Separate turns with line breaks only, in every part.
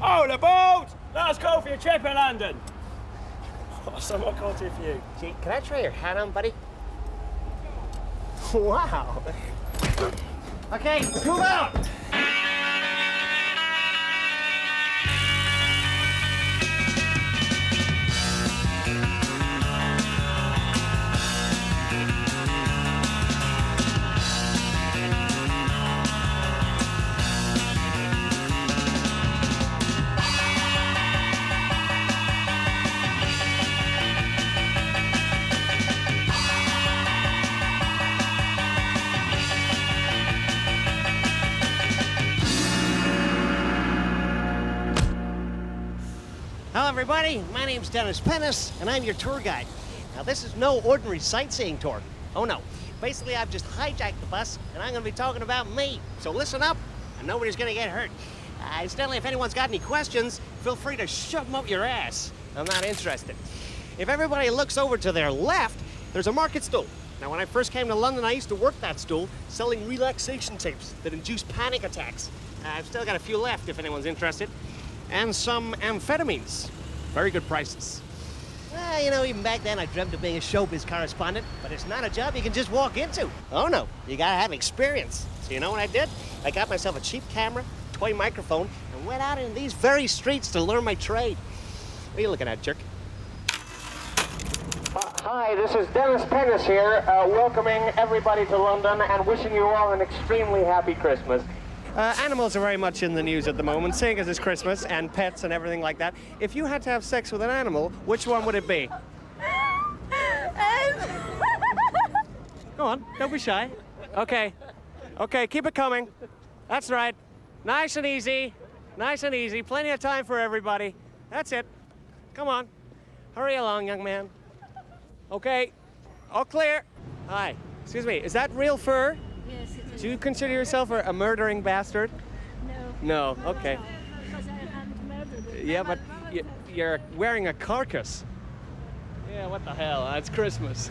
Oh, the boat! Last call for your trip in London. Oh, someone called you for you.
Gee, can I try your hat on, buddy? Wow. Okay, let's move out. Hello, everybody. My name's Dennis Pennis, and I'm your tour guide. Now, this is no ordinary sightseeing tour. Oh, no. Basically, I've just hijacked the bus, and I'm going to be talking about me. So listen up, and nobody's going to get hurt. Incidentally, if anyone's got any questions, feel free to shove them up your ass. I'm not interested. If everybody looks over to their left, there's a market stool. Now, when I first came to London, I used to work that stool, selling relaxation tapes that induce panic attacks. I've still got a few left, if anyone's interested. And some amphetamines. Very good prices. You know, even back then I dreamt of being a showbiz correspondent, but it's not a job you can just walk into. Oh no, you gotta have experience. So you know what I did? I got myself a cheap camera, toy microphone, and went out in these very streets to learn my trade. What are you looking at, jerk? Hi, this is Dennis Pennis here, welcoming everybody to London and wishing you all an extremely happy Christmas. Animals are very much in the news at the moment, seeing as it's Christmas and pets and everything like that. If you had to have sex with an animal, which one would it be? Go on, don't be shy. Okay, keep it coming. That's right. Nice and easy, plenty of time for everybody. That's it. Come on, hurry along, young man. Okay, all clear. Hi, excuse me, is that real fur?
Yes, it is.
Do you consider yourself a murdering bastard?
No.
No, okay.
Because I haven't murdered.
Yeah, but you're wearing a carcass. Yeah, what the hell? It's Christmas.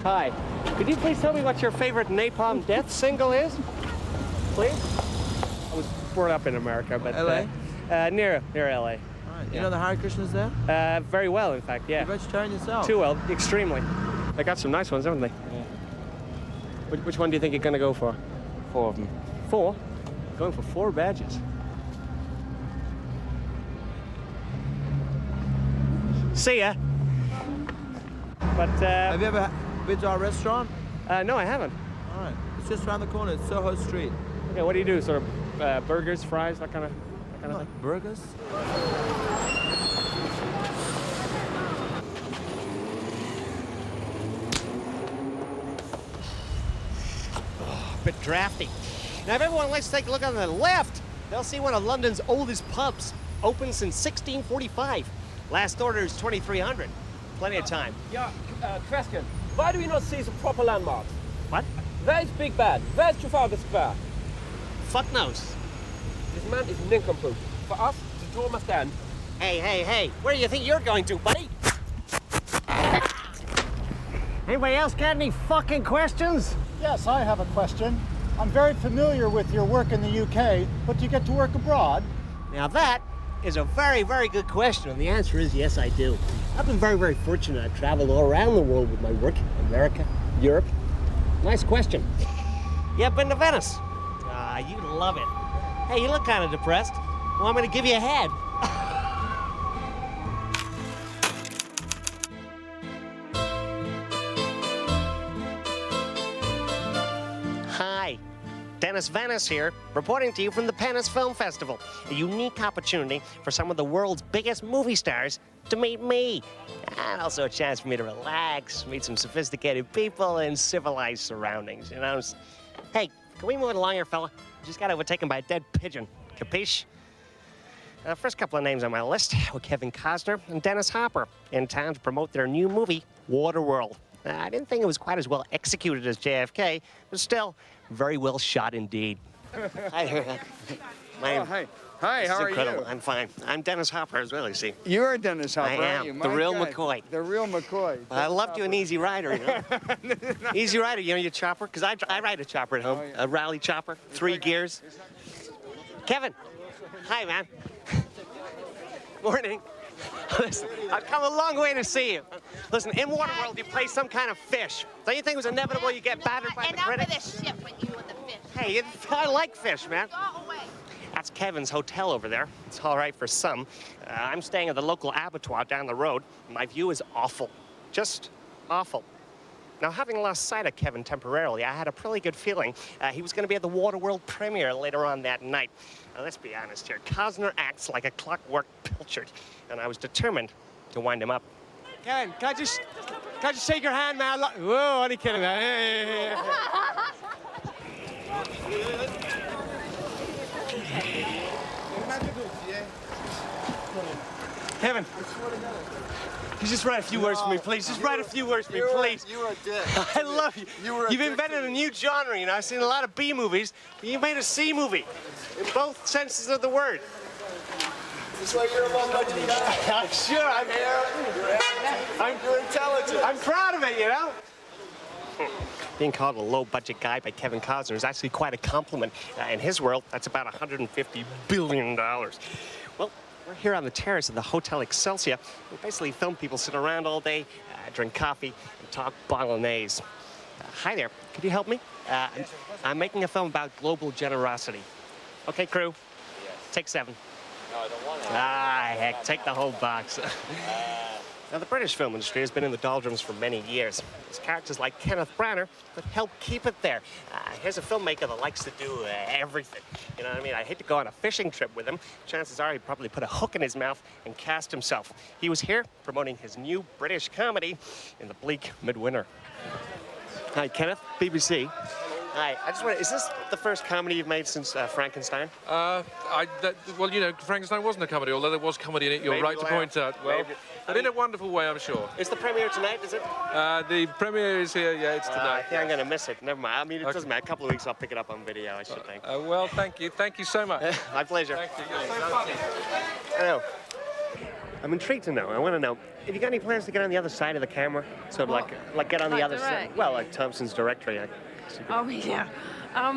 Hi. Could you please tell me what your favorite Napalm Death single is? Please? I was brought up in America, but...
LA?
Near LA.
All right. You know the Hare Krishnas there?
Very well, in fact, yeah.
You're vegetarian yourself?
Too well, extremely. They got some nice ones, haven't they?
Yeah.
Which one do you think you're going to go for?
4 of them.
4? Going for 4 badges. See ya. But,
Have you ever been to our restaurant?
no, I haven't.
All right. It's just around the corner. It's Soho Street.
Okay, what do you do? Sort of burgers, fries, that kind of thing?
Burgers?
Bit drafty. Now, if everyone likes to take a look on the left, they'll see one of London's oldest pubs, opened since 1645. Last order is 2300. Plenty of time.
Yeah, question. Why do we not see some proper landmarks?
What?
Where's Big Ben? Where's Trafalgar Square?
Fuck knows.
This man is nincompoop. For us, the door must end.
Hey, where do you think you're going to, buddy? Anybody else got any fucking questions?
Yes, I have a question. I'm very familiar with your work in the UK, but do you get to work abroad?
Now that is a very, very good question, and the answer is yes, I do. I've been very, very fortunate. I've traveled all around the world with my work. America, Europe. Nice question. You ever been to Venice? You'd love it. Hey, you look kind of depressed. Want me to give you a head? Hi, Dennis Pennis here, reporting to you from the Pennis Film Festival, a unique opportunity for some of the world's biggest movie stars to meet me, and also a chance for me to relax, meet some sophisticated people in civilized surroundings, you know? Hey, can we move it along here, fella? Just got overtaken by a dead pigeon, capiche? First couple of names on my list were Kevin Costner and Dennis Hopper, in town to promote their new movie, Waterworld. I didn't think it was quite as well executed as JFK, but still, very well shot indeed. Hi.
Hi, how are
incredible.
you?
I'm fine. I'm Dennis Hopper as well, you see.
You're Dennis Hopper,
I am.
aren't you?
The
My
real
God.
McCoy.
The real McCoy.
I loved you an Easy Rider, you know? Easy Rider, you know your chopper? Because I ride a chopper at home, a rally chopper, 3 gears. Kevin, hi, man. Morning. Listen, I've come a long way to see you. Listen, in Waterworld, you play some kind of fish. Don't you think it was inevitable you get battered by the
Enough of
critics?
this shit with you and the fish.
Hey, I like fish, man.
Go away.
That's Kevin's hotel over there. It's all right for some. I'm staying at the local abattoir down the road. My view is awful. Just awful. Now, having lost sight of Kevin temporarily, I had a pretty good feeling he was going to be at the Waterworld premiere later on that night. Now, let's be honest here. Cosner acts like a clockwork pilchard, and I was determined to wind him up. Kevin, can I just shake your hand, man? Whoa, only kidding, man. Hey. Kevin, can you just write a few words for me, please? Just write a few words for me, please.
You were a dick.
I love you. You've invented a new genre, you know. I've seen a lot of B movies, but you made a C movie, in both senses of the word.
That's why you're a low-budget guy.
I'm sure.
You're intelligent.
I'm proud of it, you know. Being called a low-budget guy by Kevin Costner is actually quite a compliment. In his world, that's about $150 billion. Well, we're here on the terrace of the Hotel Excelsior. We basically film people sit around all day, drink coffee, and talk bolognese. Hi there. Could you help me? I'm making a film about global generosity. Okay, crew. Take 7.
No, I don't want it.
Ah, heck, take the whole box. Now, the British film industry has been in the doldrums for many years. There's characters like Kenneth Branagh that help keep it there. Here's a filmmaker that likes to do everything. You know what I mean? I'd hate to go on a fishing trip with him. Chances are he'd probably put a hook in his mouth and cast himself. He was here promoting his new British comedy in the bleak midwinter. Hi, Kenneth, BBC. Hi, I just want to, is this the first comedy you've made since Frankenstein?
Well, you know, Frankenstein wasn't a comedy, although there was comedy in it, you're
Maybe
right to point out. Well,
Maybe.
but in a wonderful way, I'm sure.
Is the premiere tonight, is it?
The premiere is here, yeah, it's
I
tonight.
think I'm going to miss it. Never mind. I mean, it
Okay.
doesn't matter. A couple of weeks, I'll pick it up on video, I should think.
Well, thank you. Thank you so much.
My pleasure.
Thank you. You're so funny.
I know. I'm intrigued to know. I want to know. Have you got any plans to get on the other side of the camera? Sort of like get on the
Like
other side?
direct?
Well, like Thompson's directory.
Oh, yeah. I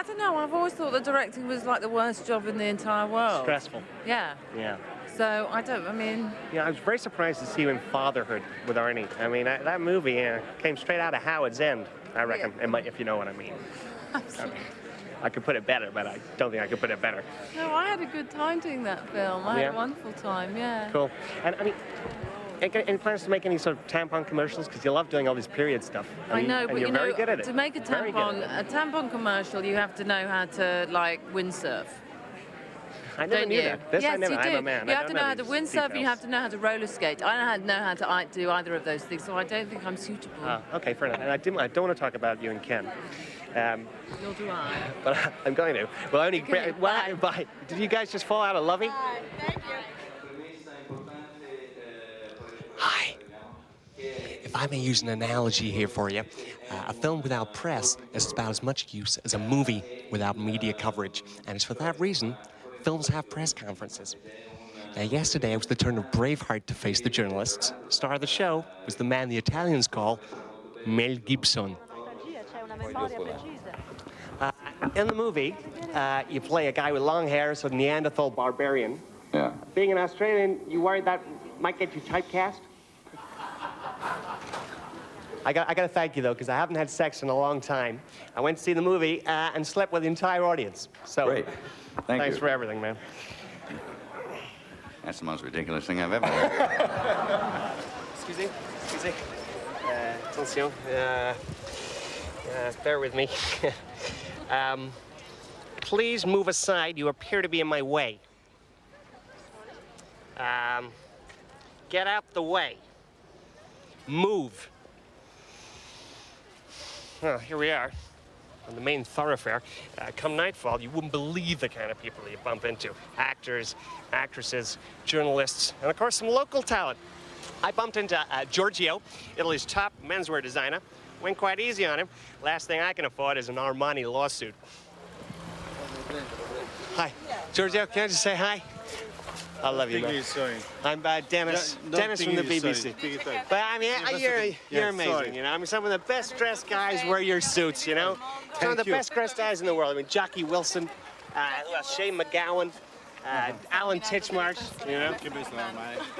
don't know. I've always thought that directing was like the worst job in the entire world.
Stressful.
Yeah.
Yeah.
So I mean.
Yeah, I was very surprised to see you in Fatherhood with Arnie. I mean, that movie came straight out of Howard's End, I reckon, if you know what I mean.
Absolutely.
I could put it better, but I don't think I could put it better.
No, I had a good time doing that film. I had a wonderful time. Yeah.
Cool. And I mean, any plans to make any sort of tampon commercials? Because you love doing all this period stuff.
I know, but
you're
you know,
very good at it.
to make a
Very good at it.
tampon commercial, you have to know how to like windsurf.
I never
Don't
knew
you?
that. This
yes,
I never.
you do.
I'm a man.
You
I
have to
don't
know how to
these
windsurf. And you
details.
have to know how to roller skate. I don't know how to do either of those things, so I don't think I'm suitable.
Okay, fair enough. And I don't want to talk about you and Ken.
Nor do I.
But I'm going to. Well, only.
Okay, bye.
Bye. Did you guys just fall out of lovey?
Thank you.
Hi. If I may use an analogy here for you, a film without press is about as much use as a movie without media coverage. And it's for that reason films have press conferences. Now, yesterday, it was the turn of Braveheart to face the journalists. Star of the show was the man the Italians call Mel Gibson. In the movie, you play a guy with long hair, so Neanderthal barbarian.
Yeah.
Being an Australian, you worried that might get you typecast? I got to thank you, though, because I haven't had sex in a long time. I went to see the movie and slept with the entire audience. So,
Great.
Thanks for everything, man.
That's the most ridiculous thing I've ever heard.
Excuse me. Attention. Bear with me. Please move aside. You appear to be in my way. Get out the way. Move. Well, here we are on the main thoroughfare. Come nightfall, you wouldn't believe the kind of people you bump into. Actors, actresses, journalists, and of course some local talent. I bumped into Giorgio, Italy's top menswear designer. Went quite easy on him. Last thing I can afford is an Armani lawsuit. Hi. Giorgio, can I just say hi? I love you, man. I'm Dennis. Dennis from the BBC. But I mean, you're amazing, you know. I mean, some of the best dressed guys wear your suits, you know. Some of the best dressed guys in the world. I mean, Jockey Wilson, Shane McGowan. Alan Titchmarsh, you know?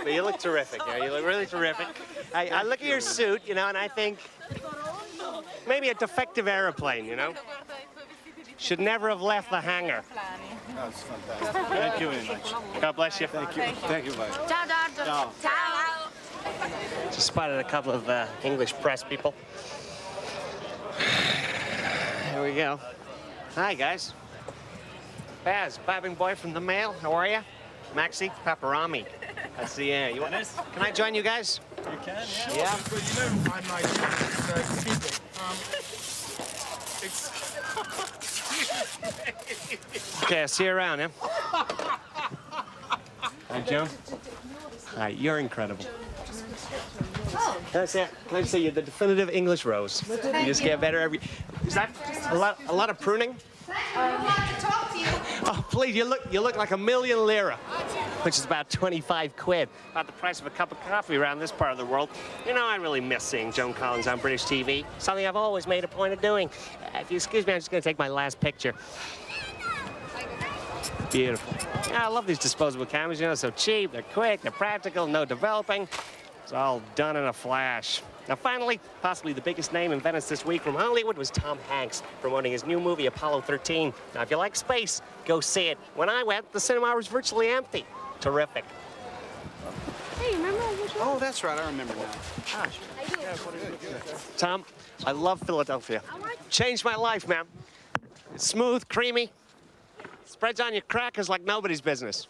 But you look terrific, yeah, you look really terrific. I look at your suit, you know, and I think maybe a defective aeroplane, you know? Should never have left the hangar.
That's fantastic.
Thank you very much.
God bless you.
Thank you. Thank you, bye.
Ciao, Dad. Ciao.
Just spotted a couple of English press people. Here we go. Hi, guys. Baz, bobbing boy from the mail. How are you? Maxi, Paparami. That's the you want this? Can I join you guys?
You can, yeah.
Yeah.
But you know, I'm like, secret.
Okay, I'll see you around, yeah? Hi, Joan. Hi, you're incredible. Can I say you're the definitive English rose? You just get better every. Is that a lot of pruning? Oh, please, you look like $1,000,000 lira, which is about 25 quid, about the price of a cup of coffee around this part of the world. You know, I really miss seeing Joan Collins on British TV. Something I've always made a point of doing. If you excuse me, I'm just going to take my last picture. Beautiful. Yeah, I love these disposable cameras. You know, so cheap, they're quick, they're practical, no developing. It's all done in a flash. Now, finally, possibly the biggest name in Venice this week from Hollywood was Tom Hanks, promoting his new movie, Apollo 13. Now, if you like space, go see it. When I went, the cinema was virtually empty. Terrific.
Hey, remember
Oh, that's right. I remember now.
Tom, I love Philadelphia. Changed my life, man. It's smooth, creamy. Spreads on your crackers like nobody's business.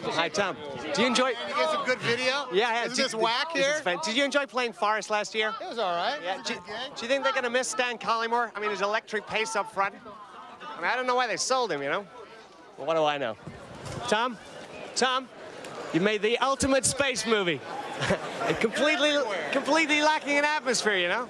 Hi, Tom. Do you enjoy?
You get some good video?
Yeah.
Isn't this whack here?
Did you enjoy playing Forest last year?
It was all right.
Yeah. Do you think they're gonna miss Stan Collymore? I mean, his electric pace up front. I mean, I don't know why they sold him, you know. Well, what do I know? Tom, you made the ultimate space movie. And completely lacking in atmosphere, you know.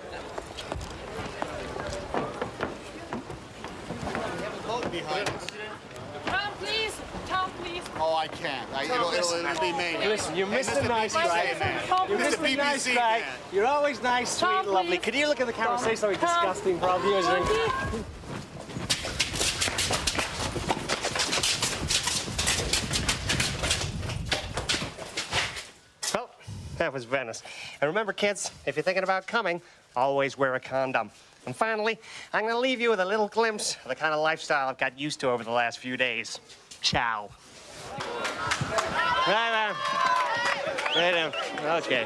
Tom, please. Tom, please.
Oh, I can't. It'll be me.
Listen, you're Mr. Nice Guy.
Tom,
You're
please.
Mr. Nice
BBC
Guy.
man.
You're always nice, sweet,
Tom,
and lovely.
please.
Could you look at the camera and say something
Tom.
disgusting for our viewers?
Tom, please.
Well, that was Venice. And remember, kids, if you're thinking about coming, always wear a condom. And finally, I'm going to leave you with a little glimpse of the kind of lifestyle I've got used to over the last few days. Ciao. Bye, man. Okay.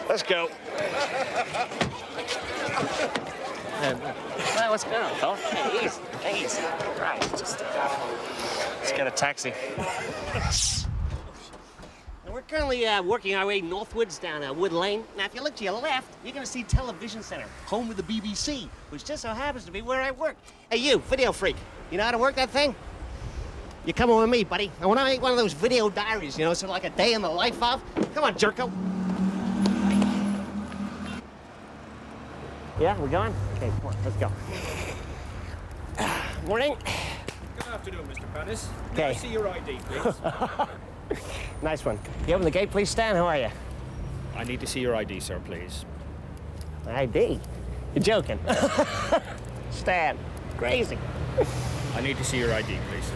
Let's go. What's going on, fella? Hey, easy. Right, let's get a taxi. We're currently working our way northwards down Wood Lane. Now, if you look to your left, you're going to see Television Center, home of the BBC, which just so happens to be where I work. Hey, you, video freak, you know how to work that thing? You're coming with me, buddy. I want to make one of those video diaries, you know, sort of like a day in the life of. Come on, jerko. Yeah, we're going? Okay, come on, let's go. Morning.
Good afternoon, Mr. Pennis.
Okay.
Can I see your ID, please?
Nice one. You open the gate, please, Stan? How are you?
I need to see your ID, sir, please.
ID? You're joking. Stan, crazy.
I need to see your ID, please, sir.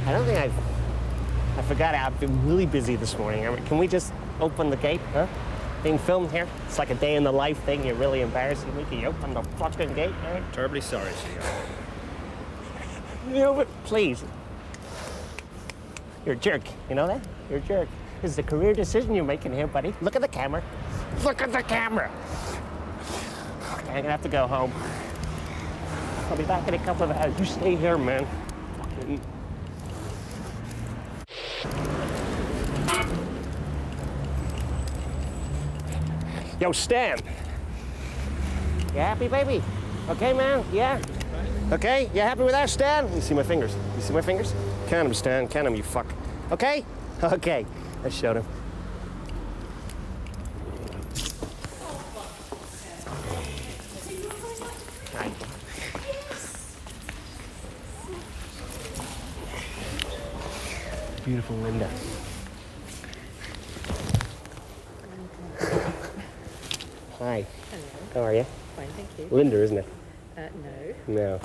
I don't think I forgot it. I've been really busy this morning. I mean, can we just open the gate, huh? Being filmed here. It's like a day in the life thing. You're really embarrassing me. Can you open the fucking gate, man?
Terribly sorry, sir.
You know, but please. You're a jerk. You know that? You're a jerk. This is a career decision you're making here, buddy. Look at the camera. Look at the camera. Okay, I'm gonna have to go home. I'll be back in a couple of hours. You stay here, man. Fucking. Yo, Stan. You happy, baby? Okay, man? Yeah? Okay? You happy with that, Stan? Let me see my fingers. You see my fingers? Count them, Stan. Count them, you fuck. Okay? Okay. I showed him. Hi. Beautiful Linda. Hi.
Hello.
How are you?
Fine, thank you.
Linda, isn't it?
No.
No.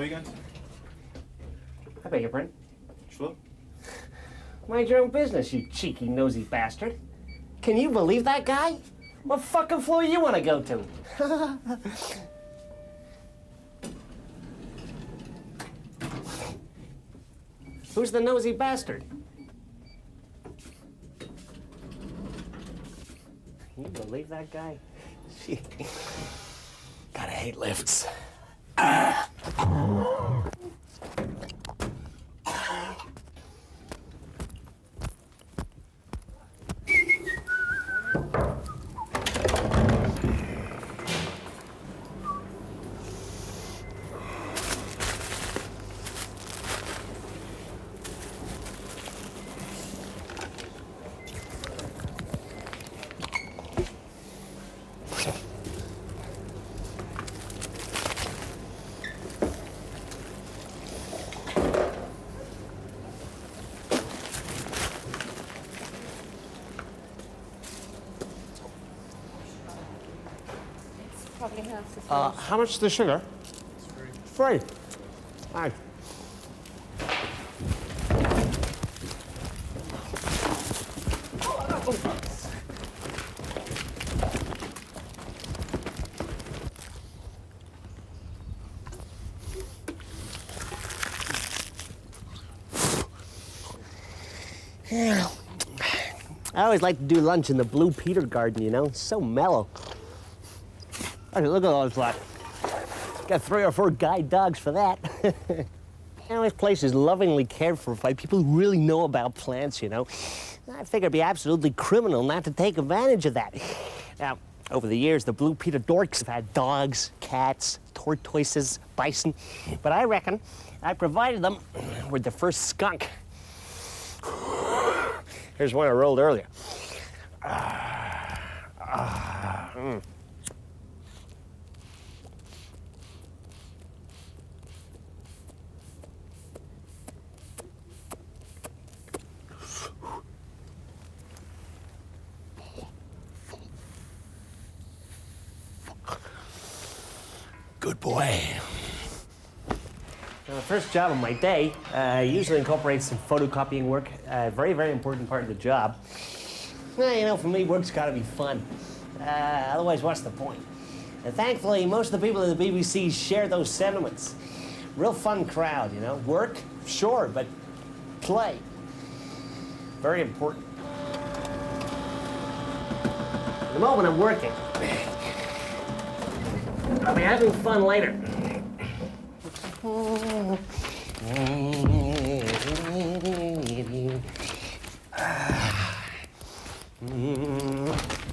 weekend?
I beg your pardon?
Sure.
Mind your own business, you cheeky, nosy bastard. Can you believe that guy? What fucking floor you want to go to? Who's the nosy bastard? Can you believe that guy? Gee. Gotta hate lifts.
Probably half the
How much is the sugar? Free. Hi. Yeah. I always like to do lunch in the Blue Peter garden, you know? It's so mellow. Okay, look at all this lot. Got 3 or 4 guide dogs for that. You know, this place is lovingly cared for by people who really know about plants, you know? I figure it'd be absolutely criminal not to take advantage of that. Now, over the years, the Blue Peter dorks have had dogs, cats, tortoises, bison, but I reckon I provided them with the first skunk. Here's one I rolled earlier. Good boy. Now, the first job of my day usually incorporates some photocopying work. Very, very important part of the job. Well, you know, for me, work's got to be fun. Otherwise, what's the point? And thankfully, most of the people at the BBC share those sentiments. Real fun crowd, you know. Work, sure, but play. Very important. At the moment, I'm working. I'll be having fun later.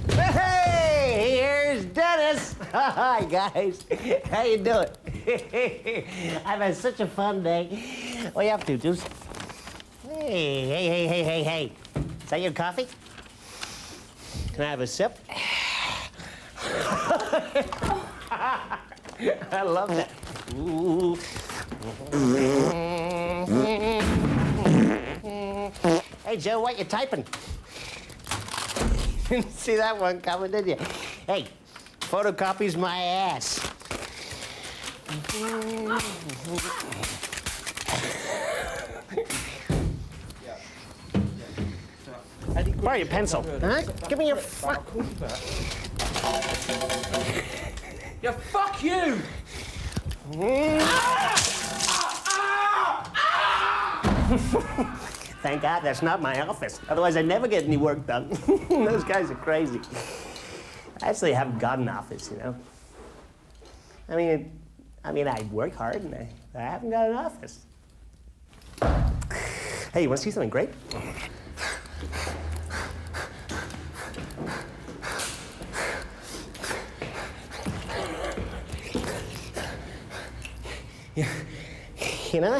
Hey, here's Dennis. Hi, guys. How you doing? I've had such a fun day. What are you up to, Deuce? Hey. Is that your coffee? Can I have a sip? I love that. Ooh. Hey, Joe, what you typing? Didn't see that one coming, did you? Hey, photocopies my ass. Borrow your pencil. Huh? Give me your fuck.
Yeah, fuck you!
Thank God that's not my office. Otherwise, I'd never get any work done. Those guys are crazy. I actually haven't got an office, you know. I mean, I work hard, and I haven't got an office. Hey, you want to see something great? You know,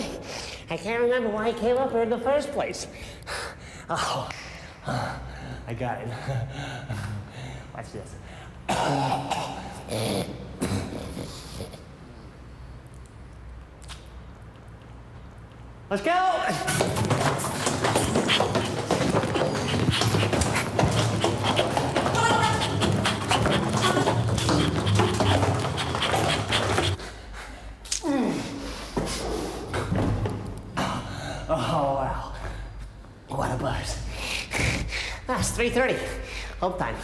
I can't remember why I came up here in the first place. Oh, I got it. Watch this. Let's go! it's 3:30. Home time.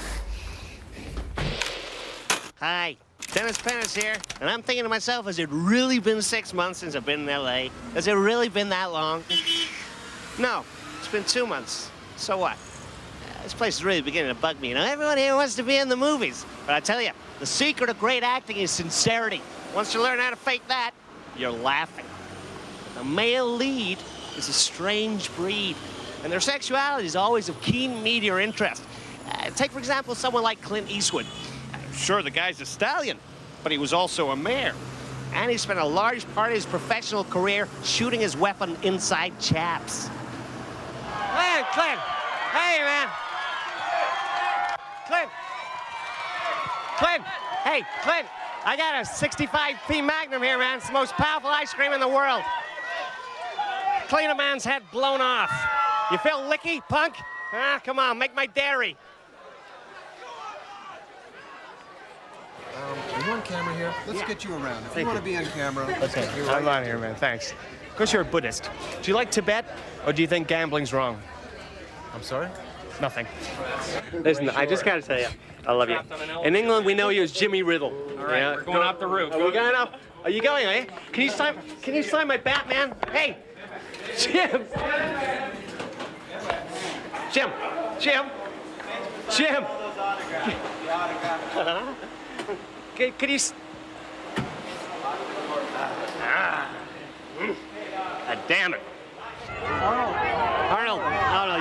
Hi, Dennis Pennis here, and I'm thinking to myself, has it really been 6 months since I've been in L.A.? Has it really been that long? No, it's been 2 months. So what? This place is really beginning to bug me. You know, everyone here wants to be in the movies. But I tell you, the secret of great acting is sincerity. Once you learn how to fake that, you're laughing. The male lead is a strange breed, and their sexuality is always of keen media interest. Take, for example, someone like Clint Eastwood. Sure, the guy's a stallion, but he was also a mayor. And he spent a large part of his professional career shooting his weapon inside chaps. Clint! Hey, man! Clint! Hey, Clint! I got a 65p Magnum here, man. It's the most powerful ice cream in the world. Clean a man's head blown off. You feel licky, punk? Ah, come on, make my dairy.
Are you on camera here? Let's get you around. If you want to be on camera, let's get you
I'm on here, man. Thanks. Of course, you're a Buddhist. Do you like Tibet, or do you think gambling's wrong?
I'm sorry?
Nothing. Listen, I just gotta tell you, I love you. In England, we know you as Jimmy Riddle.
All right, we're going off the roof.
Are we going up? Are you going, eh? Can you sign my Batman? Hey, Jim! Jim! Could you... God damn it. Arnold,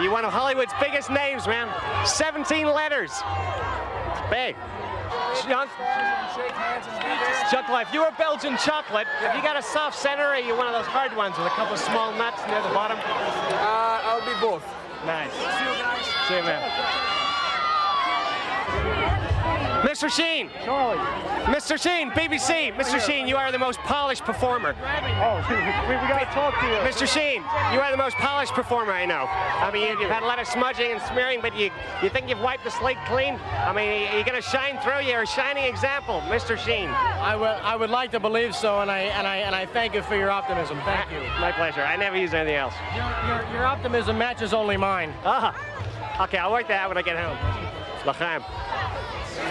you're one of Hollywood's biggest names, man. 17 letters. It's big. Chuck Life, you were Belgian chocolate. Have you got a soft center, or are you one of those hard ones with a couple of small nuts near the bottom?
I'll be both.
Nice. See you guys. See you, man. Mr. Sheen!
Charlie.
Mr. Sheen, BBC. Mr. Sheen, you are the most polished performer.
Oh, we got to talk to you.
Mr. Sheen, you are the most polished performer I know. I mean, you've had a lot of smudging and smearing, but you think you've wiped the slate clean? I mean, you're going to shine through. You're a shining example, Mr. Sheen.
I would like to believe so, and I thank you for your optimism. Thank you.
My pleasure. I never use anything else.
Your optimism matches only mine.
Okay, I'll work that out when I get home. L'chaim.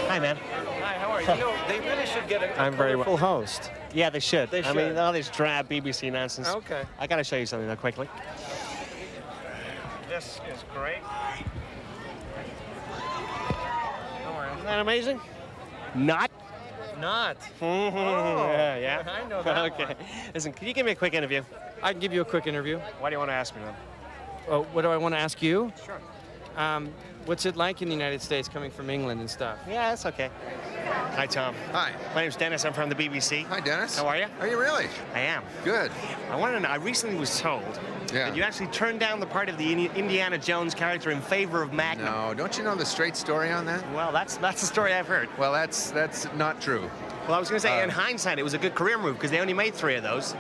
Hi, man.
Hi, how are you? You know, they really should get a
colorful
host.
Yeah, they should.
They
I mean,
should.
all this drab BBC nonsense.
Okay.
I got to show you something, though, quickly. This is great. Isn't that amazing? Not?
Not.
Yeah.
I know that
Okay.
one.
Listen, can you give me a quick interview?
I can give you a quick interview.
Why do you want to ask me, then?
Oh, what do I want to ask you?
Sure.
What's it like in the United States coming from England and stuff?
Yeah, that's okay. Hi, Tom.
Hi.
My name's Dennis. I'm from the BBC.
Hi, Dennis.
How are you?
Are you really?
I am.
Good.
I want to know, I recently was told that you actually turned down the part of the Indiana Jones character in favor of Magnum.
No, don't you know the straight story on that?
Well, that's the story I've heard.
Well, that's not true.
Well, I was going to say, in hindsight, it was a good career move because they only made 3 of those.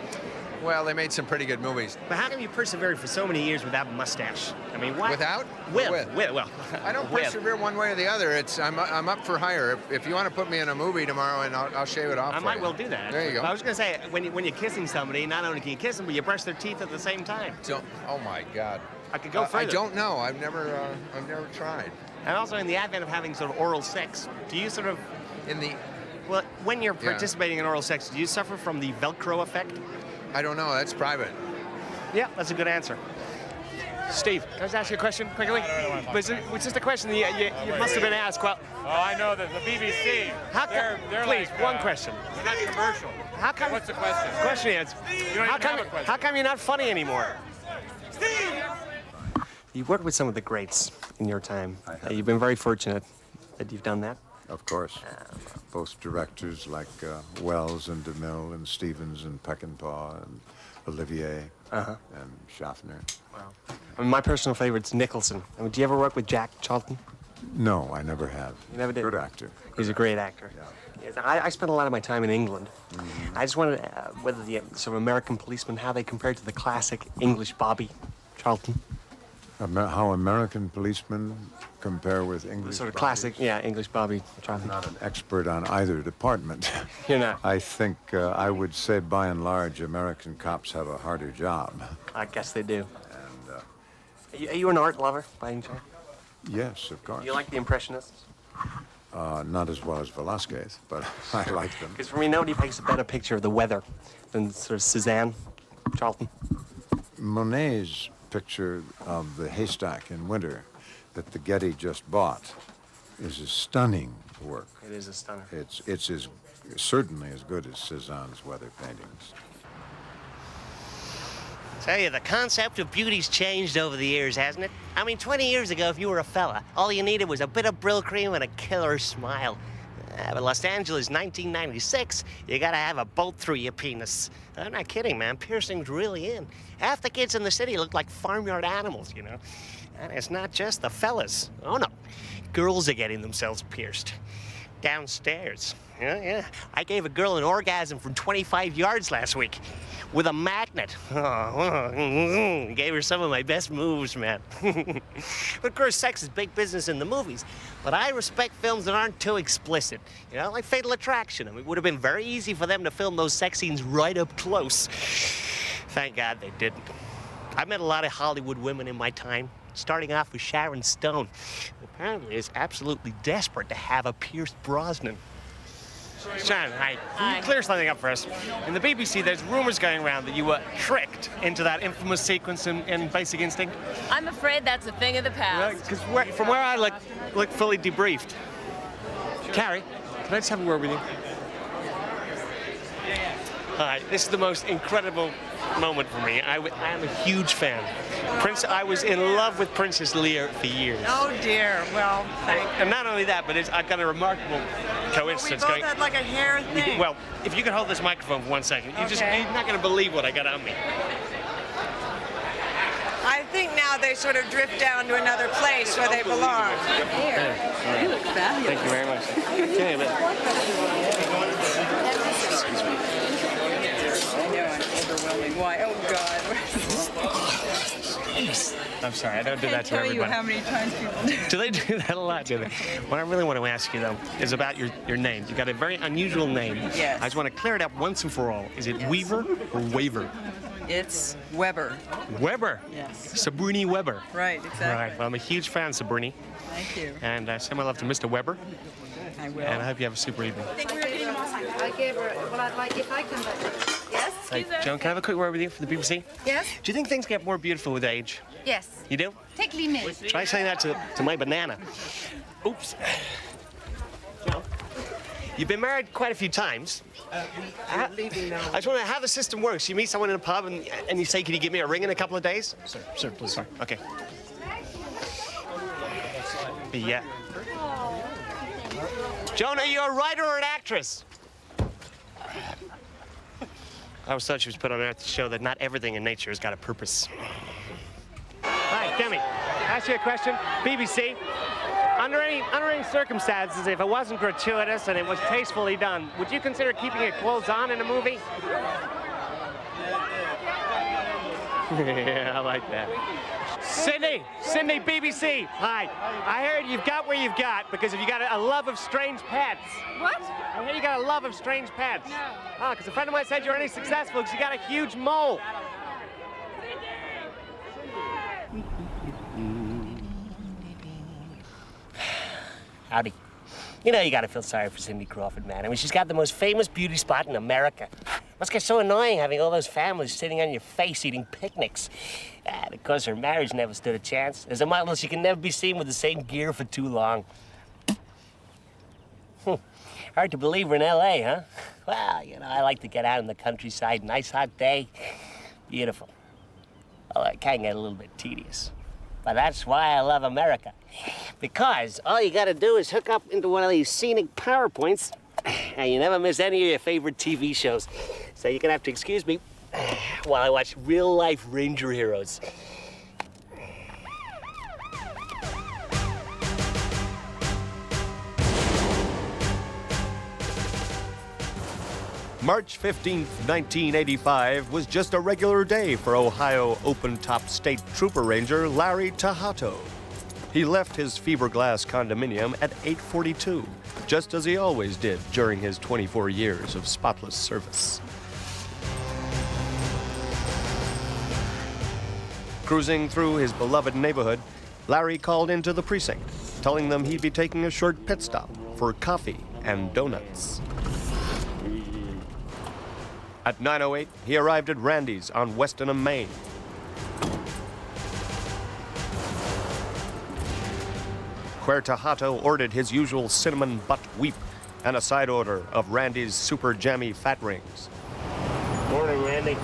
Well, they made some pretty good movies.
But how come you persevered for so many years without mustache? I mean, why?
Without?
With. Well,
I don't
with.
persevere one way or the other. I'm up for hire. If you want to put me in a movie tomorrow, and I'll shave it off.
I
for
might
you.
well do that.
There you go.
I was going to say, when you're kissing somebody, not only can you kiss them, but you brush their teeth at the same time.
Oh my God.
I could go further.
I don't know. I've never tried.
And also, in the advent of having sort of oral sex, do you sort of well, when you're participating in oral sex, do you suffer from the Velcro effect?
I don't know. That's private.
Yeah, that's a good answer. Steve, can I just ask you a question quickly? It's just a question that you must have been asked. Well,
I know that the BBC. They're
please,
like,
one question.
They're not commercial.
How come?
What's the question?
The question is,
You don't even have a question.
how come you're not funny anymore? You've worked with some of the greats in your time. You've been very fortunate that you've done that.
Of course. Both directors like Wells and DeMille and Stevens and Peckinpah and Olivier and Schaffner.
Wow. I mean, my personal favorite's Nicholson. I mean, do you ever work with Jack Charlton?
No, I never have.
You never did?
Good actor.
He's a great actor.
Yeah.
Yes, I spent a lot of my time in England. I just wondered whether the sort of American policemen, how they compared to the classic English Bobby Charlton.
How American policemen compare with English
Sort of
bodies?
classic, yeah, English Bobby Charlton.
I'm not an expert on either department.
You're not?
I think I would say, by and large, American cops have a harder job.
I guess they do.
And
Are you an art lover, by any chance?
Yes, of course.
Do you like the Impressionists?
Not as well as Velasquez, but I like them.
Because for me, nobody paints a better picture of the weather than sort of Cézanne, Charlton.
Monet's picture of the haystack in winter that the Getty just bought is a stunning work.
It is a stunner.
It's certainly as good as Cézanne's weather paintings.
Tell you, the concept of beauty's changed over the years, hasn't it? I mean, 20 years ago, if you were a fella, all you needed was a bit of Brill cream and a killer smile. But Los Angeles, 1996, you gotta have a bolt through your penis. I'm not kidding, man. Piercing's really in. Half the kids in the city look like farmyard animals, you know? And it's not just the fellas. Oh, no. Girls are getting themselves pierced. Downstairs. Yeah. I gave a girl an orgasm from 25 yards last week with a magnet. Gave her some of my best moves, man. Of course, sex is big business in the movies, but I respect films that aren't too explicit. You know, like Fatal Attraction. I mean, it would have been very easy for them to film those sex scenes right up close. Thank God they didn't. I met a lot of Hollywood women in my time, starting off with Sharon Stone, who apparently is absolutely desperate to have a Pierce Brosnan.
Sharon, hi. Can you clear something up for us? In the BBC, there's rumors going around that you were tricked into that infamous sequence in Basic Instinct.
I'm afraid that's a thing of the past.
Because from where I look fully debriefed. Carrie, can I just have a word with you? Hi, this is the most incredible moment for me. I am a huge fan. I was in love with Princess Leia for years.
Oh dear, well,
And not only that, but I've got a remarkable coincidence
we both had like a hair thing.
Well, if you could hold this microphone for 1 second, you're not going to believe what I got on me.
I think now they sort of drift down to another place where they belong.
You look fabulous.
Thank you very much. Okay,
I know, an overwhelming why. Oh God.
I'm sorry, I don't do that to everybody.
I can't tell you how many times people do.
Do they do that a lot, do they? What I really want to ask you, though, is about your name. You've got a very unusual name.
Yes.
I just want to clear it up once and for all. Is it Weaver or Waver?
It's Weber.
Weber?
Yes.
Sabrini Weber.
Right, exactly.
Right, well, I'm a huge fan, Sabrini.
Thank you.
And say my love to Mr. Weber.
I will.
And I hope you have a super evening.
I gave her, well, I'd like if I come back. Yes?
Hey, Joan, can I have a quick word with you for the BBC?
Yes?
Do you think things get more beautiful with age?
Yes.
You do?
Particularly me.
Try saying that to my banana. Oops. Joan, you've been married quite a few times. I just wonder how the system works. You meet someone in a pub and you say, can you give me a ring in a couple of days? Sir, please. Sorry. Okay. Yeah. Joan, are you a writer or an actress? I always thought she was put on earth to show that not everything in nature has got a purpose. Hi, Demi. Ask you a question. BBC. Under any circumstances, if it wasn't gratuitous and it was tastefully done, would you consider keeping your clothes on in a movie? Yeah, I like that. Sydney, BBC. Hi. I heard you've got where you've got because you got a love of strange pets.
What?
I heard you got a love of strange pets. No. Oh, because a friend of mine said you're only successful because you got a huge mole. Howdy. You know you gotta feel sorry for Cindy Crawford, man. I mean, she's got the most famous beauty spot in America. Must get so annoying having all those families sitting on your face eating picnics. And of course, her marriage never stood a chance. As a model, she can never be seen with the same gear for too long. Hard to believe we're in L.A., huh? Well, you know, I like to get out in the countryside. Nice hot day. Beautiful. Well, it can get a little bit tedious. But that's why I love America. Because all you gotta do is hook up into one of these scenic PowerPoints, and you never miss any of your favorite TV shows. So you're gonna have to excuse me while I watch real-life Ranger heroes.
March 15th, 1985 was just a regular day for Ohio open-top state trooper ranger Larry Tahato. He left his fiberglass condominium at 8:42, just as he always did during his 24 years of spotless service. Cruising through his beloved neighborhood, Larry called into the precinct, telling them he'd be taking a short pit stop for coffee and donuts. At 9:08, he arrived at Randy's on Westonham, Maine. Where Tahato ordered his usual cinnamon butt weep and a side order of Randy's super jammy fat rings.
Morning, Randy.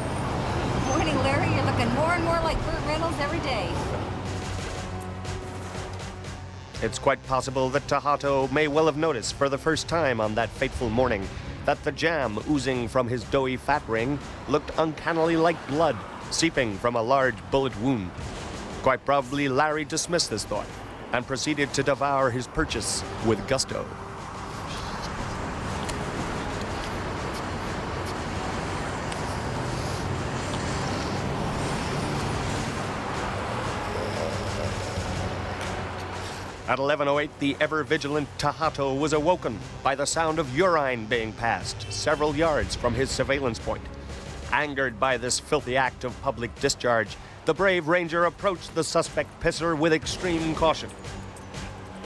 Morning, Larry. You're looking more and more like Burt Reynolds every day.
It's quite possible that Tahato may well have noticed for the first time on that fateful morning that the jam oozing from his doughy fat ring looked uncannily like blood seeping from a large bullet wound. Quite probably Larry dismissed this thought and proceeded to devour his purchase with gusto. At 11:08, the ever-vigilant Tahato was awoken by the sound of urine being passed several yards from his surveillance point. Angered by this filthy act of public discharge, the brave ranger approached the suspect pisser with extreme caution.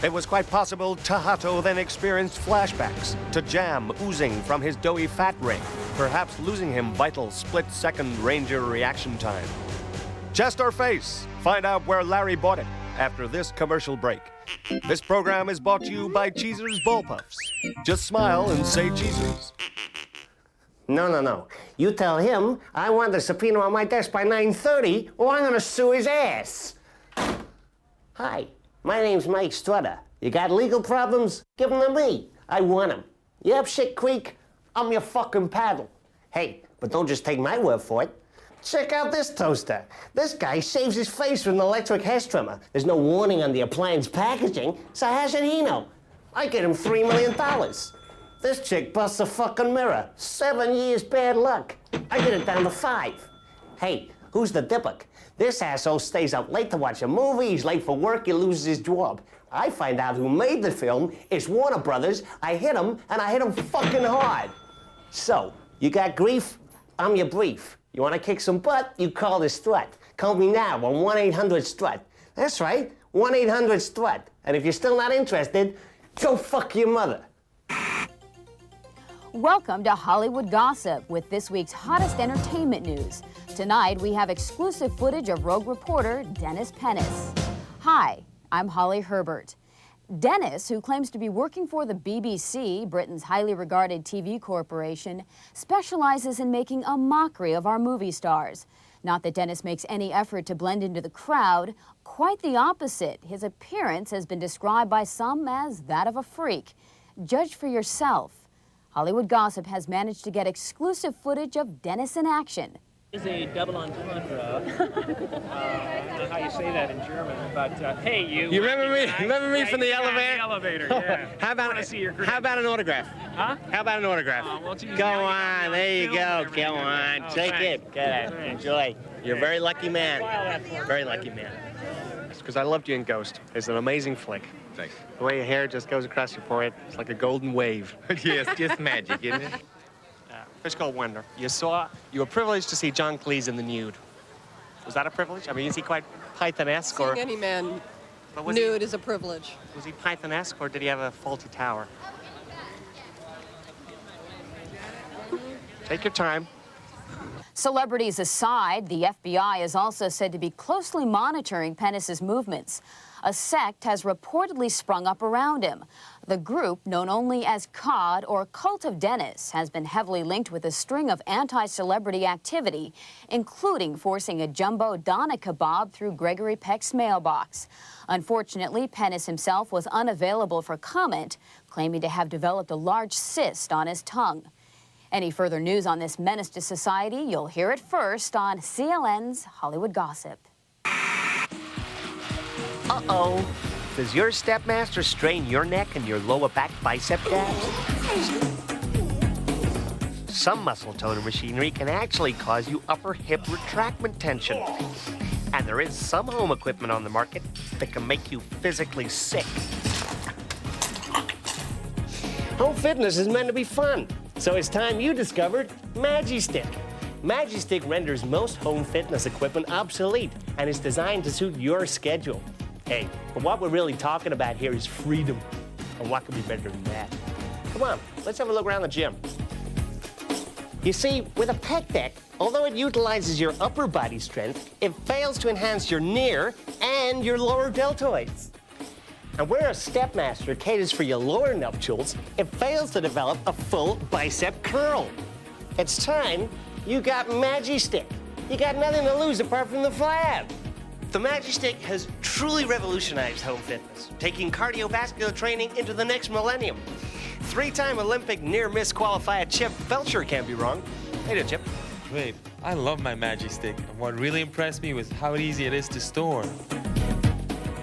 It was quite possible Tahato then experienced flashbacks to jam oozing from his doughy fat ring, perhaps losing him vital split-second ranger reaction time. Chest or face? Find out where Larry bought it after this commercial break. This program is brought to you by Cheezer's Ball Puffs. Just smile and say Cheezer's.
No. You tell him I want the subpoena on my desk by 9:30, or I'm gonna sue his ass. Hi, my name's Mike Strutter. You got legal problems? Give them to me. I want them. You up shit creek? I'm your fucking paddle. Hey, but don't just take my word for it. Check out this toaster. This guy shaves his face with an electric hair trimmer. There's no warning on the appliance packaging, so how should he know? I get him $3 million. This chick busts a fucking mirror. 7 years bad luck. I get it down to 5. Hey, who's the dipper? This asshole stays up late to watch a movie, he's late for work, he loses his job. I find out who made the film, it's Warner Brothers, I hit him, and I hit him fucking hard. So, you got grief? I'm your brief. You want to kick some butt? You call the Strut. Call me now on 1-800-STRUT. That's right, 1-800-STRUT. And if you're still not interested, go fuck your mother.
Welcome to Hollywood Gossip with this week's hottest entertainment news. Tonight, we have exclusive footage of Rogue reporter Dennis Pennis. Hi, I'm Holly Herbert. Dennis, who claims to be working for the BBC, Britain's highly regarded TV corporation, specializes in making a mockery of our movie stars. Not that Dennis makes any effort to blend into the crowd, quite the opposite. His appearance has been described by some as that of a freak. Judge for yourself. Hollywood Gossip has managed to get exclusive footage of Dennis in action.
Is a double entendre. I don't know how you say that in German, but hey, you.
You remember me? Remember me from the elevator?
The elevator, yeah.
How about an autograph?
Huh?
How about an autograph? Go on, there you go. Go on, take it. Get it. Enjoy. You're a very lucky man. Very lucky man. It's because I loved you in Ghost. It's an amazing flick.
Thanks.
The way your hair just goes across your forehead, it's like a golden wave.
Yes, just magic, isn't it?
Fish called Wonder. You were privileged to see John Cleese in the nude. Was that a privilege? I mean, is he quite Python-esque or?
Seeing any man nude is a privilege.
Was he Python-esque or did he have a faulty tower? Take your time.
Celebrities aside, the FBI is also said to be closely monitoring Pennis's movements. A sect has reportedly sprung up around him. The group, known only as COD, or Cult of Dennis, has been heavily linked with a string of anti-celebrity activity, including forcing a jumbo doner kebab through Gregory Peck's mailbox. Unfortunately, Pennis himself was unavailable for comment, claiming to have developed a large cyst on his tongue. Any further news on this menace to society, you'll hear it first on CLN's Hollywood Gossip.
Uh-oh. Does your stepmaster strain your neck and your lower back bicep calves? Some muscle toner machinery can actually cause you upper hip retractment tension. And there is some home equipment on the market that can make you physically sick. Home fitness is meant to be fun, so it's time you discovered Magistick. Magistick renders most home fitness equipment obsolete and is designed to suit your schedule. Hey, but what we're really talking about here is freedom. And what could be better than that? Come on, let's have a look around the gym. You see, with a pec deck, although it utilizes your upper body strength, it fails to enhance your near and your lower deltoids. And where a stepmaster caters for your lower nuptials, it fails to develop a full bicep curl. It's time you got Magi-Stick. You got nothing to lose apart from the flab. The Magi-Stick has truly revolutionized home fitness, taking cardiovascular training into the next millennium. 3-time Olympic near-miss qualifier Chip Belcher can't be wrong. Hey there, Chip.
Wait, I love my Magi-Stick, and what really impressed me was how easy it is to store.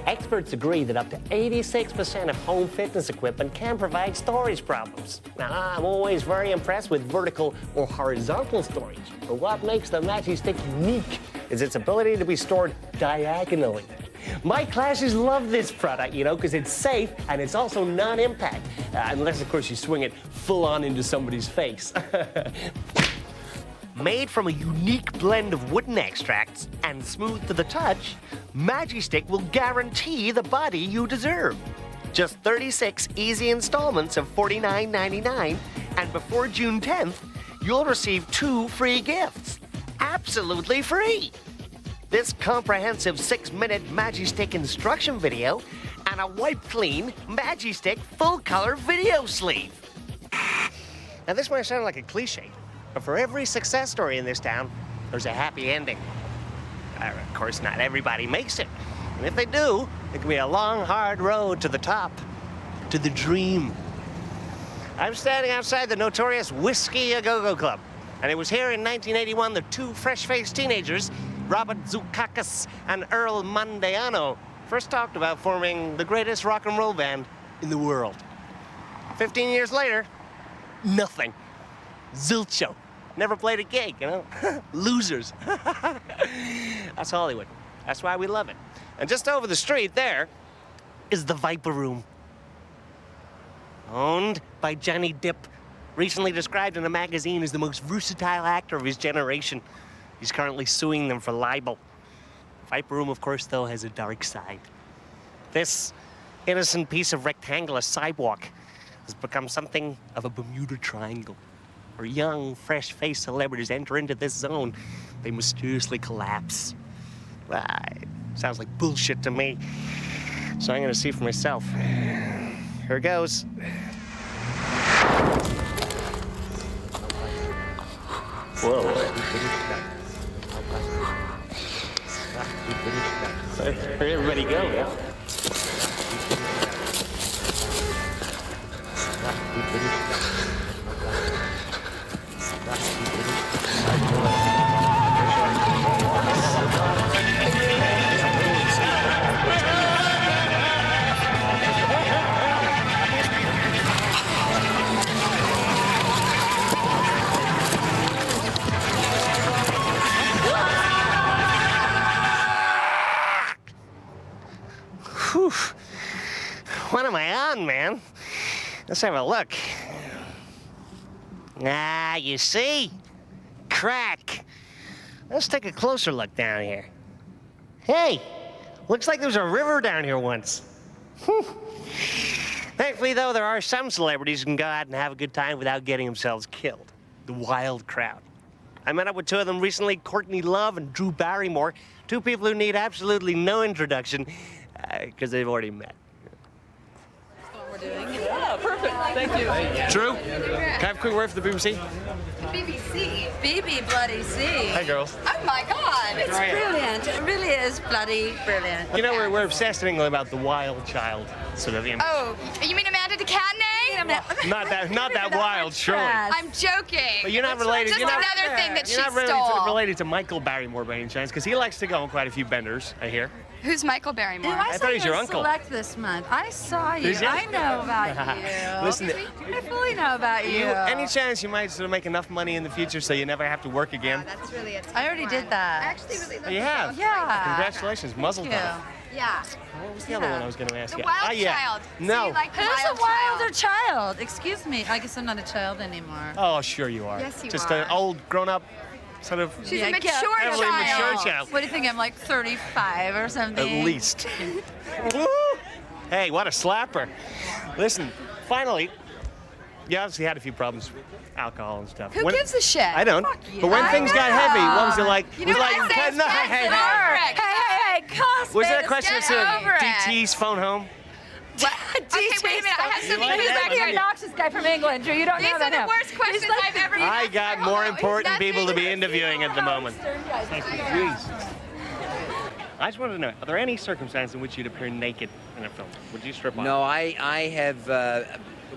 Experts agree that up to 86% of home fitness equipment can provide storage problems. Now, I'm always very impressed with vertical or horizontal storage, but what makes the Magi-Stick unique is its ability to be stored diagonally. My classes love this product, you know, because it's safe and it's also non-impact, unless, of course, you swing it full on into somebody's face. Made from a unique blend of wooden extracts and smooth to the touch, Magi-Stick will guarantee the body you deserve. Just 36 easy installments of $49.99, and before June 10th, you'll receive 2 free gifts. Absolutely free. This comprehensive 6-minute Magi-Stick instruction video and a wipe-clean Magi-Stick full-color video sleeve. Now, this might sound like a cliche, but for every success story in this town, there's a happy ending. Of course, not everybody makes it. And if they do, it can be a long, hard road to the top, to the dream. I'm standing outside the notorious Whiskey A Go-Go Club. And it was here in 1981 that 2 fresh-faced teenagers, Robert Zoukakis and Earl Mandeano, first talked about forming the greatest rock and roll band in the world. 15 years later, nothing. Zilcho. Never played a gig, you know? Losers. That's Hollywood. That's why we love it. And just over the street there is the Viper Room. Owned by Johnny Depp, recently described in a magazine as the most versatile actor of his generation. He's currently suing them for libel. Viper Room, of course, though, has a dark side. This innocent piece of rectangular sidewalk has become something of a Bermuda Triangle. Where young, fresh-faced celebrities enter into this zone, they mysteriously collapse. Sounds like bullshit to me. So I'm gonna see for myself. Here goes. Whoa. Where'd everybody go? Whew. What am I on, man? Let's have a look. You see? Crack. Let's take a closer look down here. Hey, looks like there was a river down here once. Thankfully, though, there are some celebrities who can go out and have a good time without getting themselves killed. The wild crowd. I met up with 2 of them recently, Courtney Love and Drew Barrymore, 2 people who need absolutely no introduction because they've already met.
Yeah, perfect. Thank you.
Drew, can I have a quick word for the BBC?
BBC. BB bloody C.
Hi, girls.
Oh my God, it's brilliant. It really is bloody brilliant.
You know, we're obsessed in England about the wild child sort of image.
Oh, you mean Amanda de Cadenet?
Not that wild, surely.
I'm joking.
But you're not related.
Just another thing that she
You're not
stole.
related to Michael Barrymore by any chance, because he likes to go on quite a few benders, I hear.
Who's Michael Barrymore?
I thought he's your uncle.
Select this month. I saw you.
Is he?
I know about you.
Listen,
I fully know about you.
Any chance you might sort of make enough money in the future so you never have to work again?
That's really a
I already did that.
I actually really love
Oh, you have?
Yeah.
Congratulations, muzzle
Thank
tov.
Yeah.
What was the other one I was going to ask
The
you?
wild
yeah.
child.
No.
So you like the
Who's
wild
a wilder child? Excuse me. I guess I'm not a child anymore.
Oh, sure you are.
Yes, you
Just
are.
an old, grown-up
sort of
She's a mature
heavily mature
child.
child.
What do you think? I'm like 35 or something.
At least. Hey, what a slapper. Listen, finally, you obviously had a few problems with alcohol and stuff.
Who gives a shit?
I don't.
Fuck you.
But when
I
things got heavy, what was it
know.
like?
You know
was
what
like,
I say?
no, hey,
Hey, Cosby,
was there a question
let's
of
get over it.
DT's phone home?
What? Okay, wait a minute. I have something
like
who's
that?
back here.
obnoxious guy from England, Drew. You don't
These
know
are
that.
the worst questions I've ever
I
asked.
got more important people to be interviewing at the moment. Thank you. Jeez. I just wanted to know, are there any circumstances in which you'd appear naked in a film? Would you strip off?
No, I have,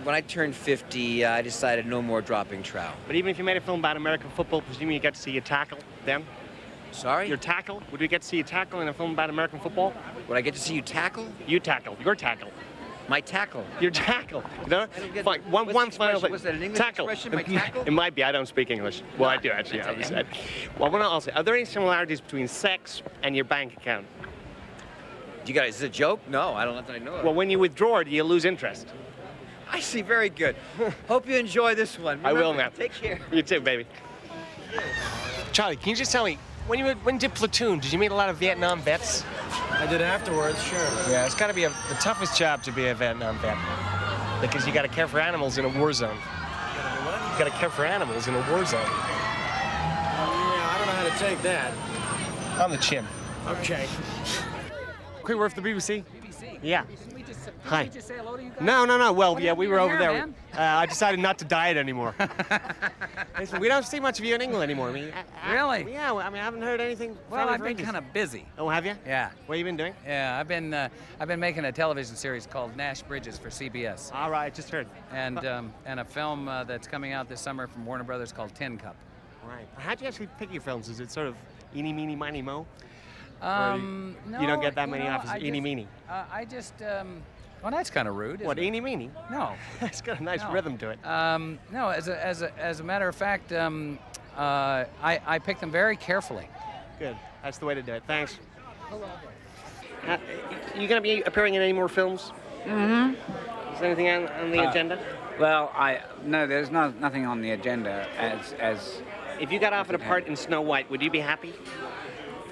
when I turned 50, I decided no more dropping trout.
But even if you made a film about American football, presumably you get to see your tackle then?
Sorry?
Your tackle? Would we get to see you tackle in a film about American football?
Would I get to see you tackle?
You tackle. Your tackle.
My tackle.
Your tackle. You know? Fine. One final thing.
Was that an English
tackle.
expression, my tackle?
It might be. I don't speak English. Well, I do actually. Obviously. Well, what I'll say, are there any similarities between sex and your bank account?
You guys, is it a joke? No, I don't know that I know it.
Well, when you withdraw, do you lose interest?
I see. Very good. Hope you enjoy this one.
I will
Remember,
now.
Take care.
You too, baby. Charlie, can you just tell me, when you did Platoon, did you meet a lot of Vietnam vets?
I did afterwards, sure.
Yeah, it's got to be the toughest job to be a Vietnam vet. Because you got to care for animals in a war zone. You got to care for animals in a war zone.
Yeah, I don't know how to take that.
On the chin.
Okay.
Quick word for the BBC?
BBC?
Yeah. Hi.
Did we just say hello to you guys?
No. Well,
What
yeah,
happened
we
to
were
your
over
hair,
there.
man?
I decided not to diet anymore. Listen, we don't see much of you in England anymore. I mean,
Really?
Yeah, I mean, I haven't heard anything.
Well,
from
I've
you
been
for ages.
kind of busy.
Oh, have you?
Yeah.
What have you been doing?
Yeah, I've been making a television series called Nash Bridges for CBS.
All right, just heard.
And a film that's coming out this summer from Warner Brothers called Tin Cup.
Right. How'd you actually pick your films? Is it sort of eeny, meeny, miny, mo?
No,
you don't get that many
know,
off as eeny, meeny.
Well, that's kind of rude.
What,
isn't it?
eeny, meeny?
No.
It's got a nice
No.
rhythm to it.
No, as a matter of fact, I picked them very carefully.
Good. That's the way to do it. Thanks. You going to be appearing in any more films?
Mm-hmm.
Is there anything on the agenda?
Well, no, there's nothing on the agenda as.
If you got offered a part in Snow White, would you be happy?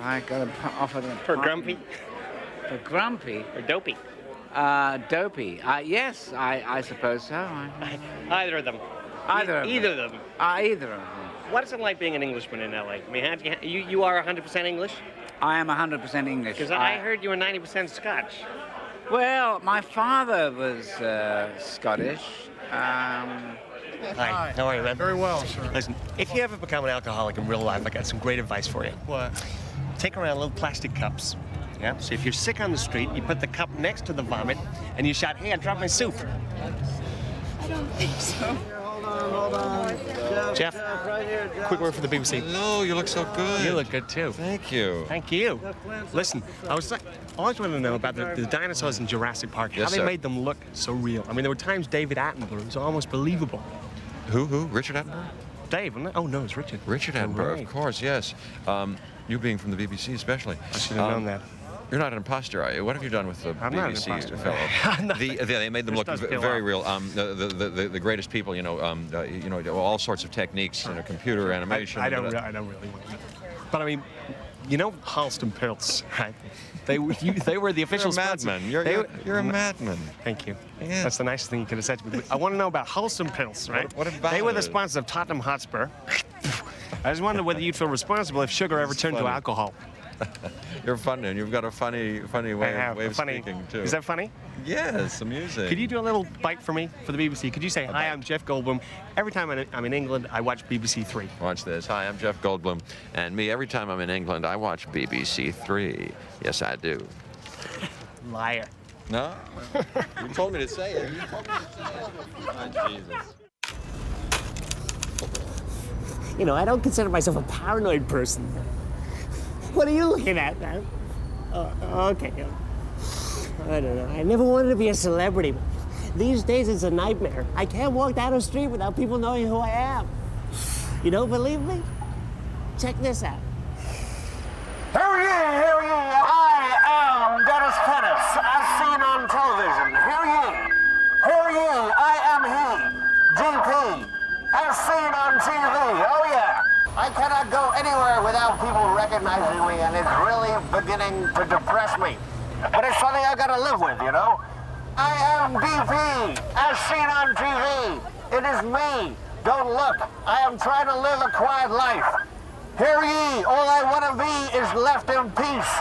I got offered a
For Grumpy?
For Grumpy?
Or Dopey?
Dopey. Yes, I suppose so.
Either of them.
Either of
Either
them.
of them.
Either of them.
What is it like being an Englishman in LA? I mean, you are 100% English?
I am 100% English.
Because I heard you were 90% Scotch.
Well, my father was Scottish.
Hi, how are you, man?
Very well, sir.
Listen, if you ever become an alcoholic in real life, I got some great advice for you.
What?
Take around little plastic cups. Yeah? So if you're sick on the street, you put the cup next to the vomit, and you shout, "Hey, I dropped my soup."
I don't think so.
Hold on.
Jeff,
right here, Jeff.
quick word for the BBC.
Hello, you look so good.
You look good too.
Thank you.
Thank you. Listen, I always wanted to know about the dinosaurs in Jurassic Park. How
Yes,
they
sir.
made them look so real. I mean, there were times David Attenborough was almost believable.
Who? Richard Attenborough?
Dave, wasn't it? Oh no, it's Richard.
Richard Attenborough,
Right.
of course, yes. You being from the BBC especially.
I should have known that.
You're not an impostor, are you? What have you done with the
I'm not an
BBC
imposter.
fellow?
I'm not.
They made them
This
look
does feel
very
off.
real. The greatest people, all sorts of techniques, computer animation.
I don't really want to. But I mean, you know Halston Pills, right? They were the official
You're a
sponsor.
madman. You're a madman.
Thank you.
Yeah.
That's the nicest thing you could have said to me. I want to know about Halston Pills, right?
What about
They were the
it?
sponsors of Tottenham Hotspur. I just wondered whether you'd feel responsible if sugar ever turned to
funny.
alcohol.
You're funny, and you've got a funny way of speaking too.
Is that funny?
Yes, amusing.
Could you do a little bite for me for the BBC? Could you say, "Hi, I'm Jeff Goldblum. Every time I'm in England, I watch BBC Three."
Watch this. Hi, I'm Jeff Goldblum, and me, every time I'm in England, I watch BBC Three. Yes, I do.
Liar.
No? You told me to say it. Oh, Jesus.
You know, I don't consider myself a paranoid person. What are you looking at, man? Okay. I don't know. I never wanted to be a celebrity. But these days, it's a nightmare. I can't walk down the street without people knowing who I am. You don't believe me? Check this out. Hear ye, hear ye, I am Dennis Pennis, as seen on television. Hear ye, I am he, GP, as seen on TV. Oh yeah, I cannot go any recognizing me, and it's really beginning to depress me. But it's something I gotta live with, you know? I am BP, as seen on TV. It is me. Don't look. I am trying to live a quiet life. Hear ye, all I want to be is left in peace.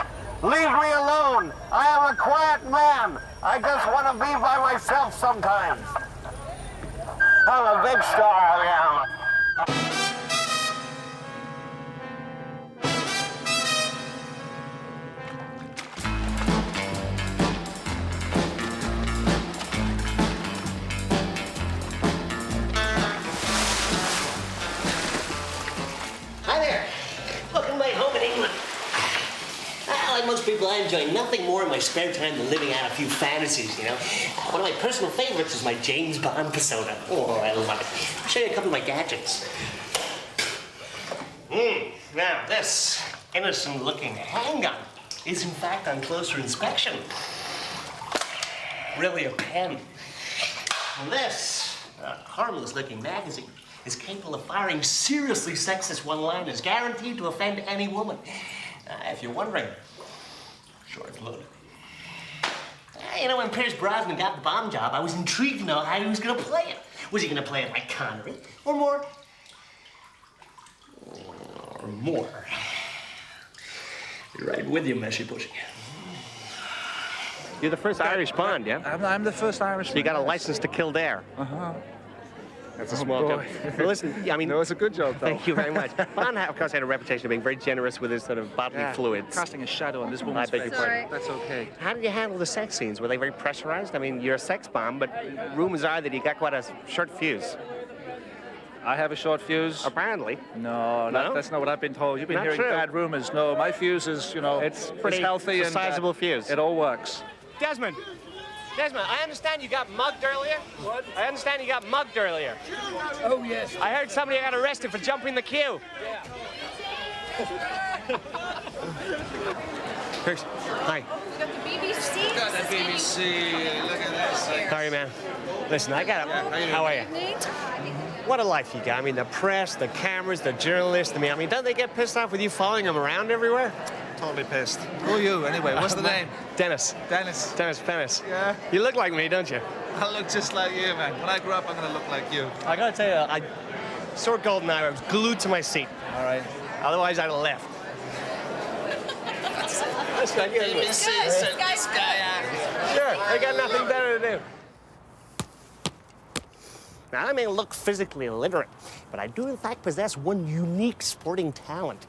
Leave me alone. I am a quiet man. I just want to be by myself sometimes. I'm a big star, I am.
Hi there. Welcome back home in England. Like most people, I enjoy nothing more in my spare time than living out a few fantasies, you know? One of my personal favorites is my James Bond persona. Oh, I love it. I'll show you a couple of my gadgets. Now, this innocent-looking handgun is, in fact, on closer inspection, really a pen. And this harmless-looking magazine is capable of firing seriously sexist one-liners, guaranteed to offend any woman. If you're wondering, sure, it's loaded. You know, when Pierce Brosnan got the bomb job, I was intrigued to know how he was going to play it. Was he going to play it like Connery, or more? Or more? You're right with you, Messi Pushy.
You're the first Irish Bond, yeah?
I'm the first Irish.
So you got a license to kill there.
Uh-huh.
That's a small job. Well, listen, I mean...
No, it's a good job, though.
Thank you very much. Bond, of course, had a reputation of being very generous with his sort of bodily fluids.
Casting a shadow on this woman's face.
Sorry.
That's okay.
How did you handle the sex scenes? Were they very pressurized? I mean, you're a sex bomb, but rumors are that you got quite a short fuse.
I have a short fuse.
Apparently.
No, that's not what I've been told. You've been
Not
hearing
true.
bad rumors. No, my fuse is, you know,
It's pretty
healthy
it's a
and
sizable fuse.
It all works.
Desmond, I understand you got mugged earlier. What? I understand you got mugged earlier.
Oh, yes.
I heard somebody got arrested for jumping the queue.
Yeah.
Hi.
You got the BBC?
Got the BBC. Look at this.
How are you, man? Listen, I got it. How are you? What a life you got. I mean, the press, the cameras, the journalists. I mean, don't they get pissed off with you following them around everywhere?
Totally pissed. Who are you, anyway? What's the name?
Dennis.
Dennis.
Dennis Pennis.
Yeah.
You look like me, don't you?
I look just like you, man. When I grow up, I'm going to look like you.
I gotta tell you, I saw Goldeneye. I was glued to my seat.
All right.
Otherwise, I'd have left. This guy,
This guy's
Sure, I got nothing better to do. Now, I may look physically illiterate, but I do in fact possess one unique sporting talent.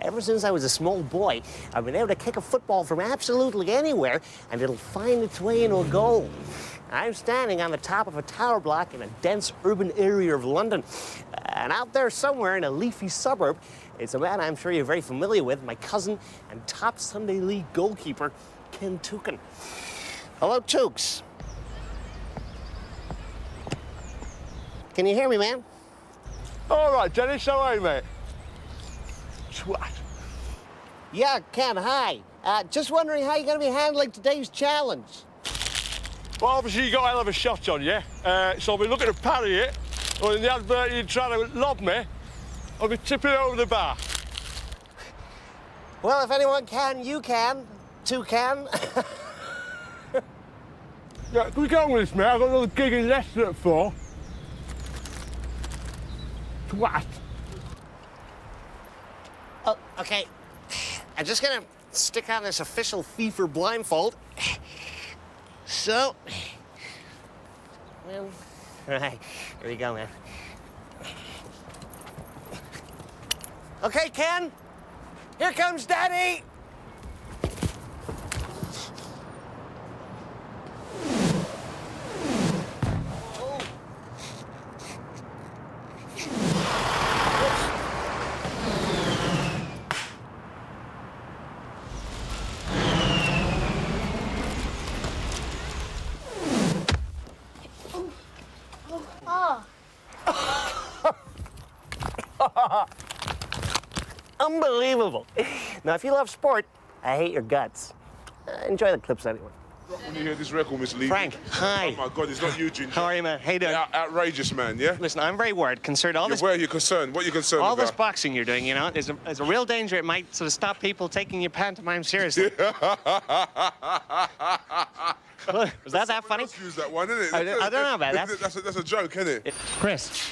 Ever since I was a small boy, I've been able to kick a football from absolutely anywhere, and it'll find its way into a goal. I'm standing on the top of a tower block in a dense urban area of London. And out there somewhere in a leafy suburb, it's a man I'm sure you're very familiar with, my cousin and top Sunday League goalkeeper, Ken Tukin. Hello, Tukes. Can you hear me, man?
All right, Dennis, how are you, mate?
Swat. Yeah, Ken, hi. Just wondering how you're going to be handling today's challenge.
Well, obviously you got a hell of a shot on you, so I'll be looking to parry it, or in the advert you're trying to lob me, I'll be tipping it over the bar.
Well, if anyone can, you can. Two can.
Yeah, can we get on with this, mate? I've got another gig in Leicester at 4. Twat.
Oh, okay. I'm just gonna stick on this official FIFA blindfold. So, well, all right, here we go, man. Okay, Ken, here comes Daddy. Unbelievable. Now, if you love sport, I hate your guts. Enjoy the clips anyway.
When you hear this record, Miss Lee.
Frank, hi.
Oh my God, it's not you, Ginger.
How are you, man? How you doing?
Outrageous, man. Yeah.
Listen, I'm very worried, concerned.
Where are you concerned? What are you concerned
all
about?
this boxing you're doing, you know, there's a real danger it might sort of stop people taking your pantomime seriously. Was that funny?
Use that one, isn't it?
I don't know about that.
That's a joke, isn't it?
Chris.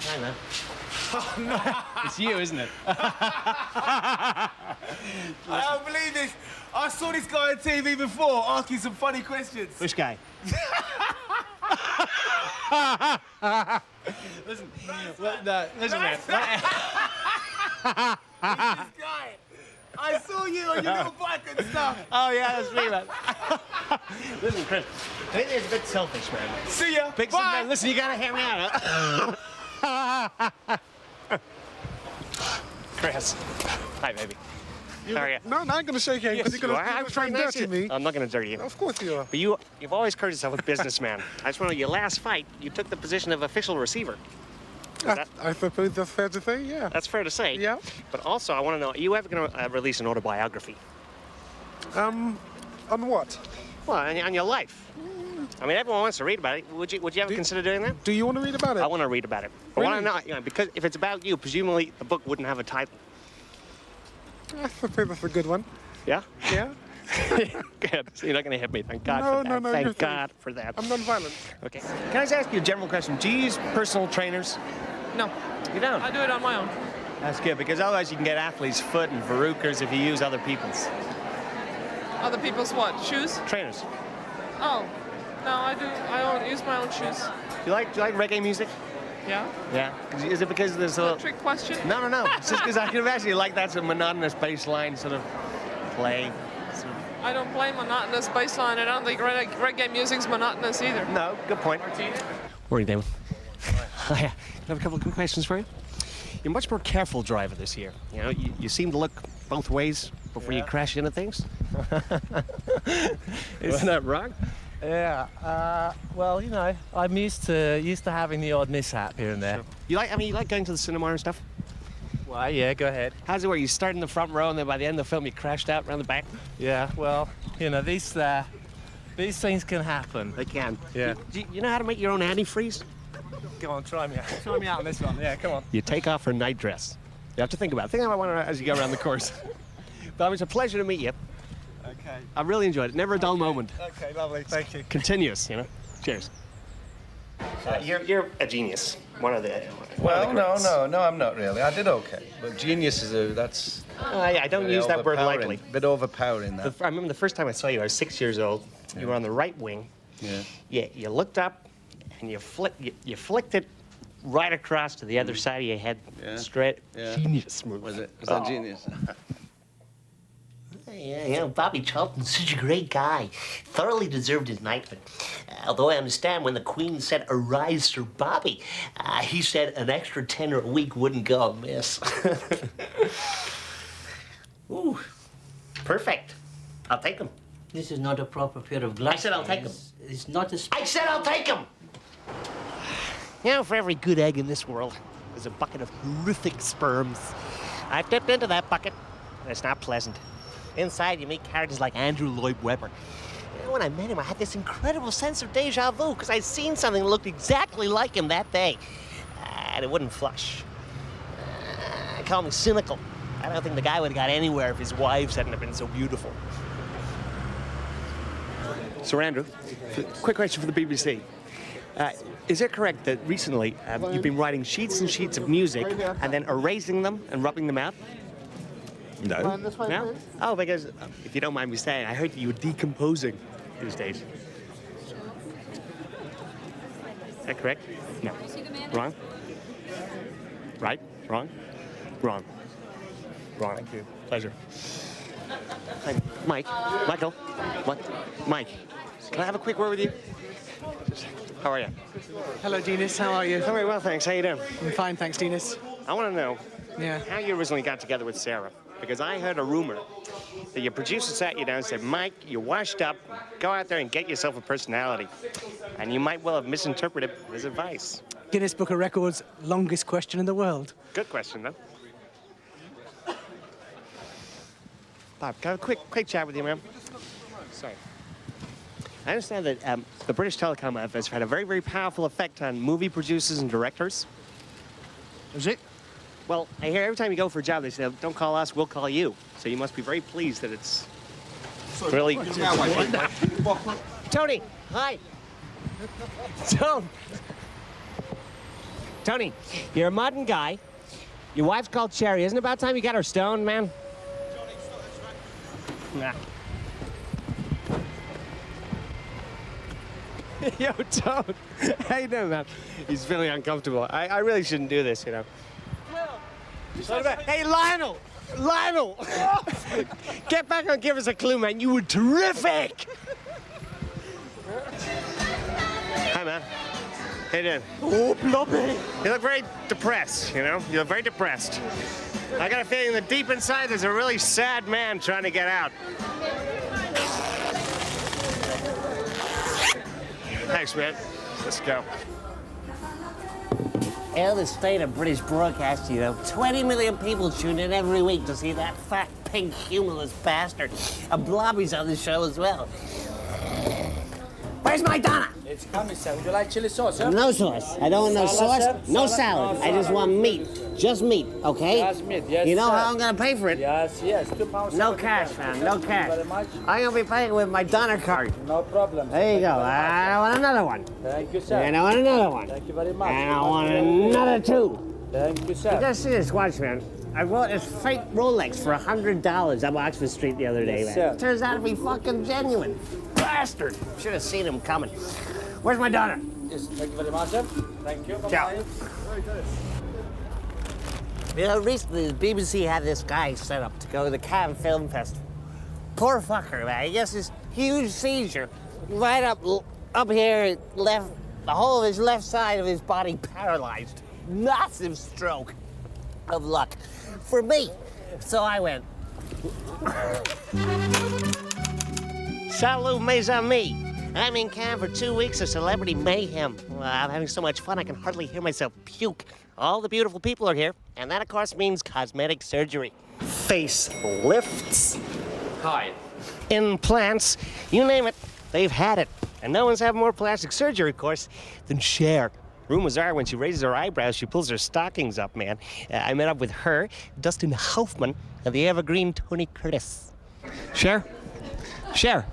Hi, man.
Oh, no.
It's you, isn't it?
I don't believe this. I saw this guy on TV before asking some funny questions.
Which guy?
Listen, listen, man. This guy. I saw you on your little bike and stuff.
Oh, yeah, that's me, man. Listen, Chris, I think it's a bit selfish, man.
See ya.
Big
Bye.
man, listen, you gotta hear me out, huh? Chris. Hi, baby. How are you?
No, I'm going to shake hands because
Yes,
you're
you
going
are.
to try and dirty me.
I'm not going to dirty you.
Of course you are.
But you've always called yourself a businessman. I just want to know, your last fight, you took the position of official receiver.
I suppose that's fair to say, yeah.
That's fair to say.
Yeah.
But also, I want to know, are you ever going to release an autobiography?
On what?
Well, on your life. I mean, everyone wants to read about it. Would you ever consider doing that?
Do you want to read about it?
I want to read about it. I want to know, you know, because if it's about you, presumably the book wouldn't have a title.
I suppose that's a good one.
Yeah?
Yeah.
Good. So you're not going to hit me. Thank God
No,
for that.
no, no,
Thank
you're
God for that.
I'm non-violent.
Okay. Can I just ask you a general question? Do you use personal trainers?
No.
You don't?
I do it on my own.
That's good, because otherwise you can get athlete's foot and verrucas if you use other people's.
Other people's what? Shoes?
Trainers.
Oh. No, I do. I don't use my own shoes.
Do you like reggae music?
Yeah?
Yeah. Is it because there's a...
Trick question?
No, no, no. It's just because I can imagine you like that sort of monotonous bass line sort of play.
I don't play monotonous bass line. I don't think reggae music's monotonous either.
No, good point. Morning, Damon. I have a couple of quick questions for you. You're a much more careful driver this year. You know, you seem to look both ways before you crash into things. Isn't that wrong?
Yeah. Well, you know, I'm used to having the odd mishap here and there.
Sure. You like going to the cinema and stuff?
Well, yeah, go ahead.
How's it where you start in the front row and then by the end of the film you crashed out around the back?
Yeah. Well, you know, these things can happen.
They can.
Yeah.
Do you know how to make your own antifreeze?
Come on, try me out. Try me out on this one. Yeah, come on.
You take off her nightdress. You have to think about it. Think about it as you go around the course. But it's a pleasure to meet you.
Okay.
I really enjoyed it. Never a dull moment.
Okay, lovely. Thank you.
Continuous, you know. Cheers. You're a genius. One of the.
Well, no, I'm not really. I did okay, but genius is that's.
I don't use that word lightly.
Bit overpowering. That.
I remember the first time I saw you. I was 6 years old. You were on the right wing.
Yeah.
Yeah. You looked up, and you flicked it right across to the other side of your head.
Yeah.
Straight.
Yeah.
Genius move.
Was that genius?
Yeah, Bobby Charlton's such a great guy. Thoroughly deserved his knighthood. Although I understand when the Queen said, "Arise, Sir Bobby," he said an extra tenner a week wouldn't go amiss. Ooh, perfect. I'll take him.
This is not a proper pair of glasses.
I said I'll take him.
It's not a...
I said I'll take him!
You know, for every good egg in this world, there's a bucket of horrific sperms. I've dipped into that bucket, and it's not pleasant. Inside, you meet characters like Andrew Lloyd Webber. You know, when I met him, I had this incredible sense of deja vu, because I'd seen something that looked exactly like him that day. And it wouldn't flush. Call me cynical. I don't think the guy would have got anywhere if his wives hadn't have been so beautiful.
So, Andrew, quick question for the BBC. Is it correct that recently you've been writing sheets and sheets of music and then erasing them and rubbing them out? No. No? Oh, because, if you don't mind me saying, I heard that you were decomposing these days. Is that correct? No. Wrong? Right? Wrong? Wrong. Wrong. Thank you. Pleasure. Hi, Mike. Michael. What? Mike. Can I have a quick word with you? How are you?
Hello, Dinas. How are you?
I'm very well, thanks. How you doing?
I'm fine, thanks, Dinas.
I want to know how you originally got together with Sarah. Because I heard a rumor that your producer sat you down and said, "Mike, you're washed up. Go out there and get yourself a personality." And you might well have misinterpreted his advice.
Guinness Book of Records, longest question in the world.
Good question, though. Bob, can I have a quick chat with you, ma'am? Sorry.
I understand that the British Telecom has had a very, very powerful effect on movie producers and directors.
Is it?
Well, I hear every time you go for a job, they say, don't call us, we'll call you. So you must be very pleased that it's really... Tony, hi. Tony, you're a modern guy. Your wife's called Cherry. Isn't it about time you got her stoned, man? Nah. Yo, Toad. How you doing, man? He's feeling uncomfortable. I really shouldn't do this, you know. Hey, Lionel! Lionel! Get back and give us a clue, man. You were terrific! Hi, man. How you doing? Oh, blobby! You look very depressed, you know? You look very depressed. I got a feeling that deep inside there's a really sad man trying to get out. Thanks, man. Let's go.
Hell, the state of British broadcasting, you know. 20 million people tune in every week to see that fat, pink, humorless bastard. And Blobby's on the show as well. Where's my Donna?
It's coming, sir. Would you like chili sauce, sir?
No sauce. I don't want no sauce.
Sir?
No salad.
No
I just want meat. Just meat, okay?
Just meat, yes,
You know
sir.
how I'm gonna pay for it?
Yes, £2.
No cash, man. No cash.
Thank you very much.
I'm gonna be paying with my Donner card.
No problem.
There you go. I want another one.
Thank you, sir.
And I want another one.
Thank you very much.
And I want another two.
Thank you, sir.
You just see this watch, man. I bought this fake Rolex for $100 up Oxford Street the other day,
Yes,
man.
sir.
Turns out to be fucking genuine. Bastard. Should have seen him coming. Where's my daughter?
Yes, thank you very much, sir. Thank you.
Ciao.
Bye-bye.
You know, recently the BBC had this guy set up to go to the Cannes Film Festival. Poor fucker, man. He gets this huge seizure right up here, left, the whole of his left side of his body paralyzed. Massive stroke of luck for me. So I went. Salut, mes amis. I'm in Cannes for 2 weeks of celebrity mayhem. I'm having so much fun I can hardly hear myself puke. All the beautiful people are here, and that, of course, means cosmetic surgery. Face lifts.
Hi.
Implants. You name it, they've had it. And no one's had more plastic surgery, of course, than Cher. Rumors are when she raises her eyebrows, she pulls her stockings up, man. I met up with her, Dustin Hoffman, and the evergreen Tony Curtis. Cher? Cher?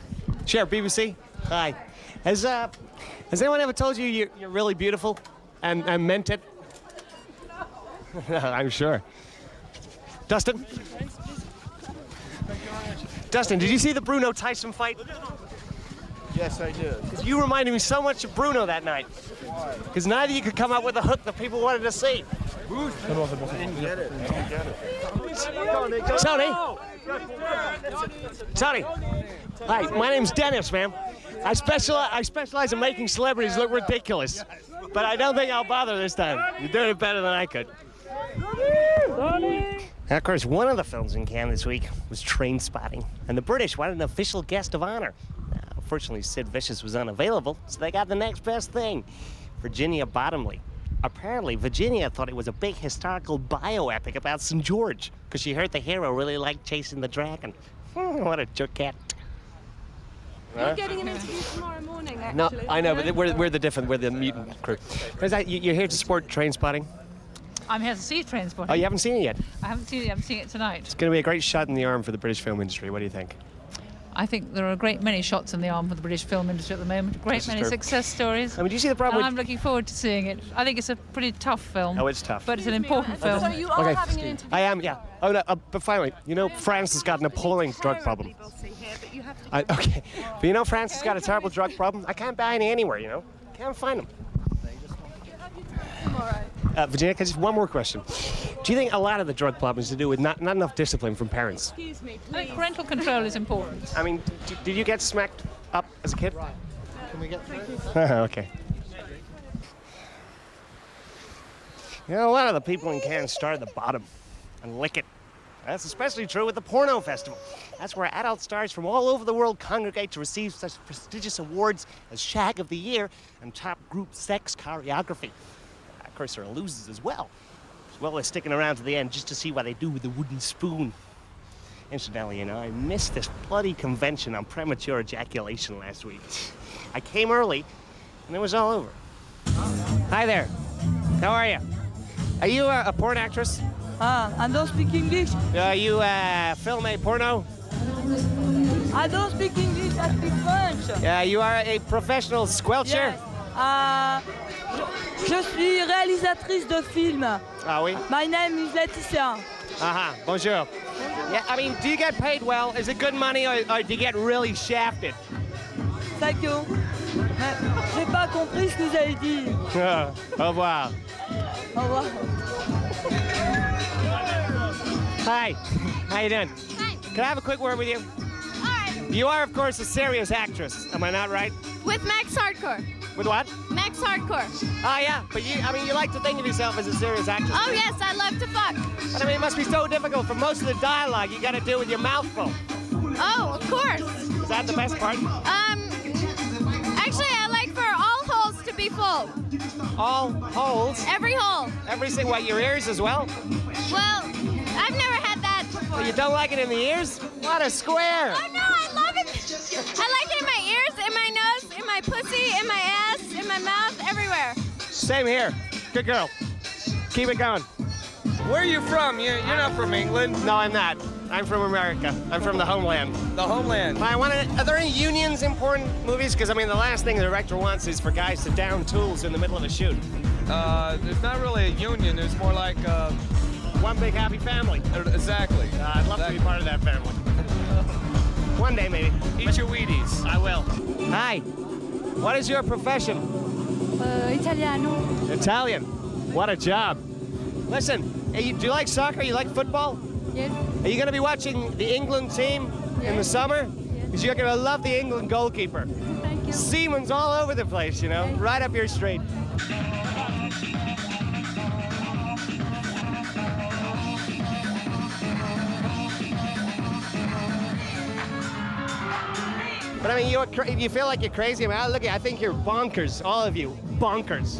Cher, BBC? Hi. Has anyone ever told you you're really beautiful and meant it? I'm sure. Dustin? Dustin, did you see the Bruno Tyson fight?
Yes, I did.
You reminded me so much of Bruno that night. Because neither of you could come up with a hook that people wanted to see.
I didn't get it. I don't get it.
Tony! Tony! Hi, my name's Dennis, man. I specialize in making celebrities look ridiculous. But I don't think I'll bother this time. You're doing it better than I could. Now, of course, one of the films in Cannes this week was Trainspotting, and the British wanted an official guest of honor. Unfortunately, Sid Vicious was unavailable, so they got the next best thing, Virginia Bottomley. Apparently, Virginia thought it was a big historical bioepic about St. George, because she heard the hero really liked chasing the dragon. What a jerkette.
You're getting an interview tomorrow morning, actually.
No, I know, but we're the mutant crew. You're here to support Trainspotting?
I'm here to see Trainspotting.
Oh, you haven't seen it yet?
I haven't seen it. I'm seeing it tonight.
It's going to be a great shot in the arm for the British film industry. What do you think?
I think there are a great many shots in the arm for the British film industry at the moment. Great many success stories.
I mean, do you see the problem?
I'm looking forward to seeing it. I think it's a pretty tough film.
Oh, it's tough.
But it's an important film.
So you are having an interview.
I am, yeah. Oh, no, but finally, you know, France has got an appalling drug problem. Okay, but you know, France has got a terrible drug problem. I can't buy any anywhere, you know. Can't find them. Virginia, can I just one more question? Do you think a lot of the drug problem is to do with not enough discipline from parents?
Excuse me, please.
I think parental control is important.
I mean, did you get smacked up as a kid?
Right. Can we get through?
Okay. You know, a lot of the people in Cannes start at the bottom and lick it. That's especially true with the porno festival. That's where adult stars from all over the world congregate to receive such prestigious awards as Shag of the Year and Top Group Sex Choreography. Of course, there are losers as well as sticking around to the end just to see what they do with the wooden spoon.
Incidentally, you know, I missed this bloody convention on premature ejaculation last week. I came early, and it was all over. Hi there. How are you? Are you a porn actress?
I don't speak English.
You film a porno?
I don't speak English, I speak French.
You are a professional squelcher?
Yes. Je suis réalisatrice de film.
Ah oui?
My name is Laetitia.
Bonjour. Yeah, I mean, do you get paid well? Is it good money, or do you get really shafted?
Thank you. J'ai pas compris ce que vous avez dit.
Au revoir.
Au revoir.
Hi. How you doing?
Hi.
Can I have a quick word with you?
All right.
You are, of course, a serious actress. Am I not right?
With Max Hardcore.
With what?
Max Hardcore.
Oh, yeah. But you like to think of yourself as a serious actress.
Oh, yes, I love to fuck.
But I mean, it must be so difficult. For most of the dialogue, you got to do with your mouth full.
Oh, of course.
Is that the best part?
Actually, I like for all holes to be full.
All holes?
Every hole.
Every single, what, your ears as well?
Well, I've never had that before.
Well, you don't like it in the ears? What a square!
Oh, no, I love it. I like it in my ears, in my nose, in my pussy, in my ass, in my mouth, everywhere.
Same here. Good girl. Keep it going.
Where are you from? You're not from England.
No, I'm not. I'm from America. I'm from the homeland.
The homeland.
Are there any unions in porn movies? Because, I mean, the last thing the director wants is for guys to down tools in the middle of a shoot.
There's not really a union. There's more like...
one big happy family.
Exactly.
I'd love to be part of that family. One day, maybe.
Eat your Wheaties.
I will. Hi. What is your profession?
Italiano.
Italian. What a job. Listen, do you like soccer? You like football?
Yes.
Are you going to be watching the England team in the summer? Because you're going to love the England goalkeeper.
Thank you.
Seaman's all over the place, you know, right up your street. But I mean, you feel like you're crazy. I mean, I think you're bonkers, all of you, bonkers.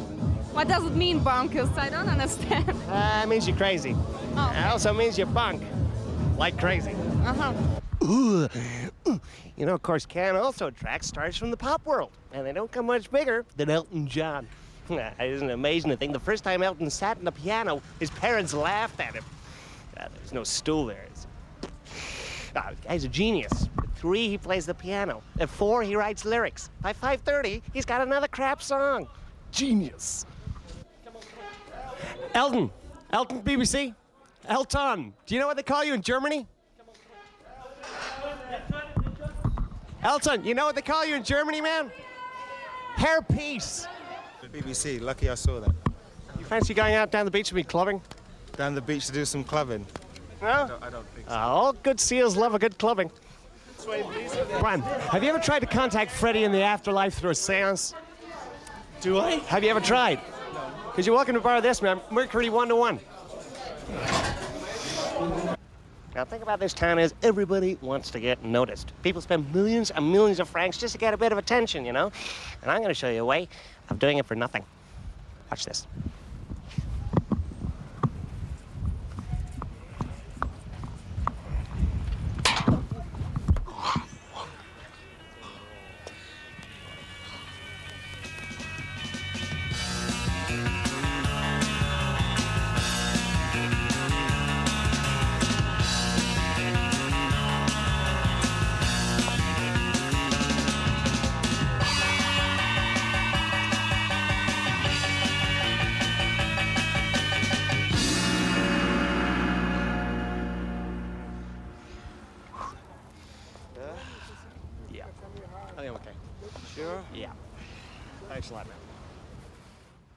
What does it mean, bonkers? I don't understand.
It means you're crazy.
Oh.
It also means you're bunk, like crazy.
Uh-huh.
Ooh. You know, of course, Can also attracts stars from the pop world, and they don't come much bigger than Elton John. Isn't it amazing to think the first time Elton sat in the piano, his parents laughed at him. There's no stool there. The guy's a genius. At 3, he plays the piano. At 4, he writes lyrics. By 5:30, he's got another crap song. Genius. Elton, BBC? Elton. Do you know what they call you in Germany? Elton, you know what they call you in Germany, man? Hairpiece.
BBC, lucky I saw that.
You fancy going out down the beach with me clubbing?
Down the beach to do some clubbing?
No?
I don't think so.
All good seals love a good clubbing. Brian, have you ever tried to contact Freddy in the afterlife through a seance?
Do I?
Have you ever tried? No. Because you're welcome to borrow this, man. Mercury 1-to-1. Now, the thing about this town is everybody wants to get noticed. People spend millions and millions of francs just to get a bit of attention, you know? And I'm going to show you a way of doing it for nothing. Watch this. Yeah. I think I'm okay. Sure? Yeah. Thanks a lot, man.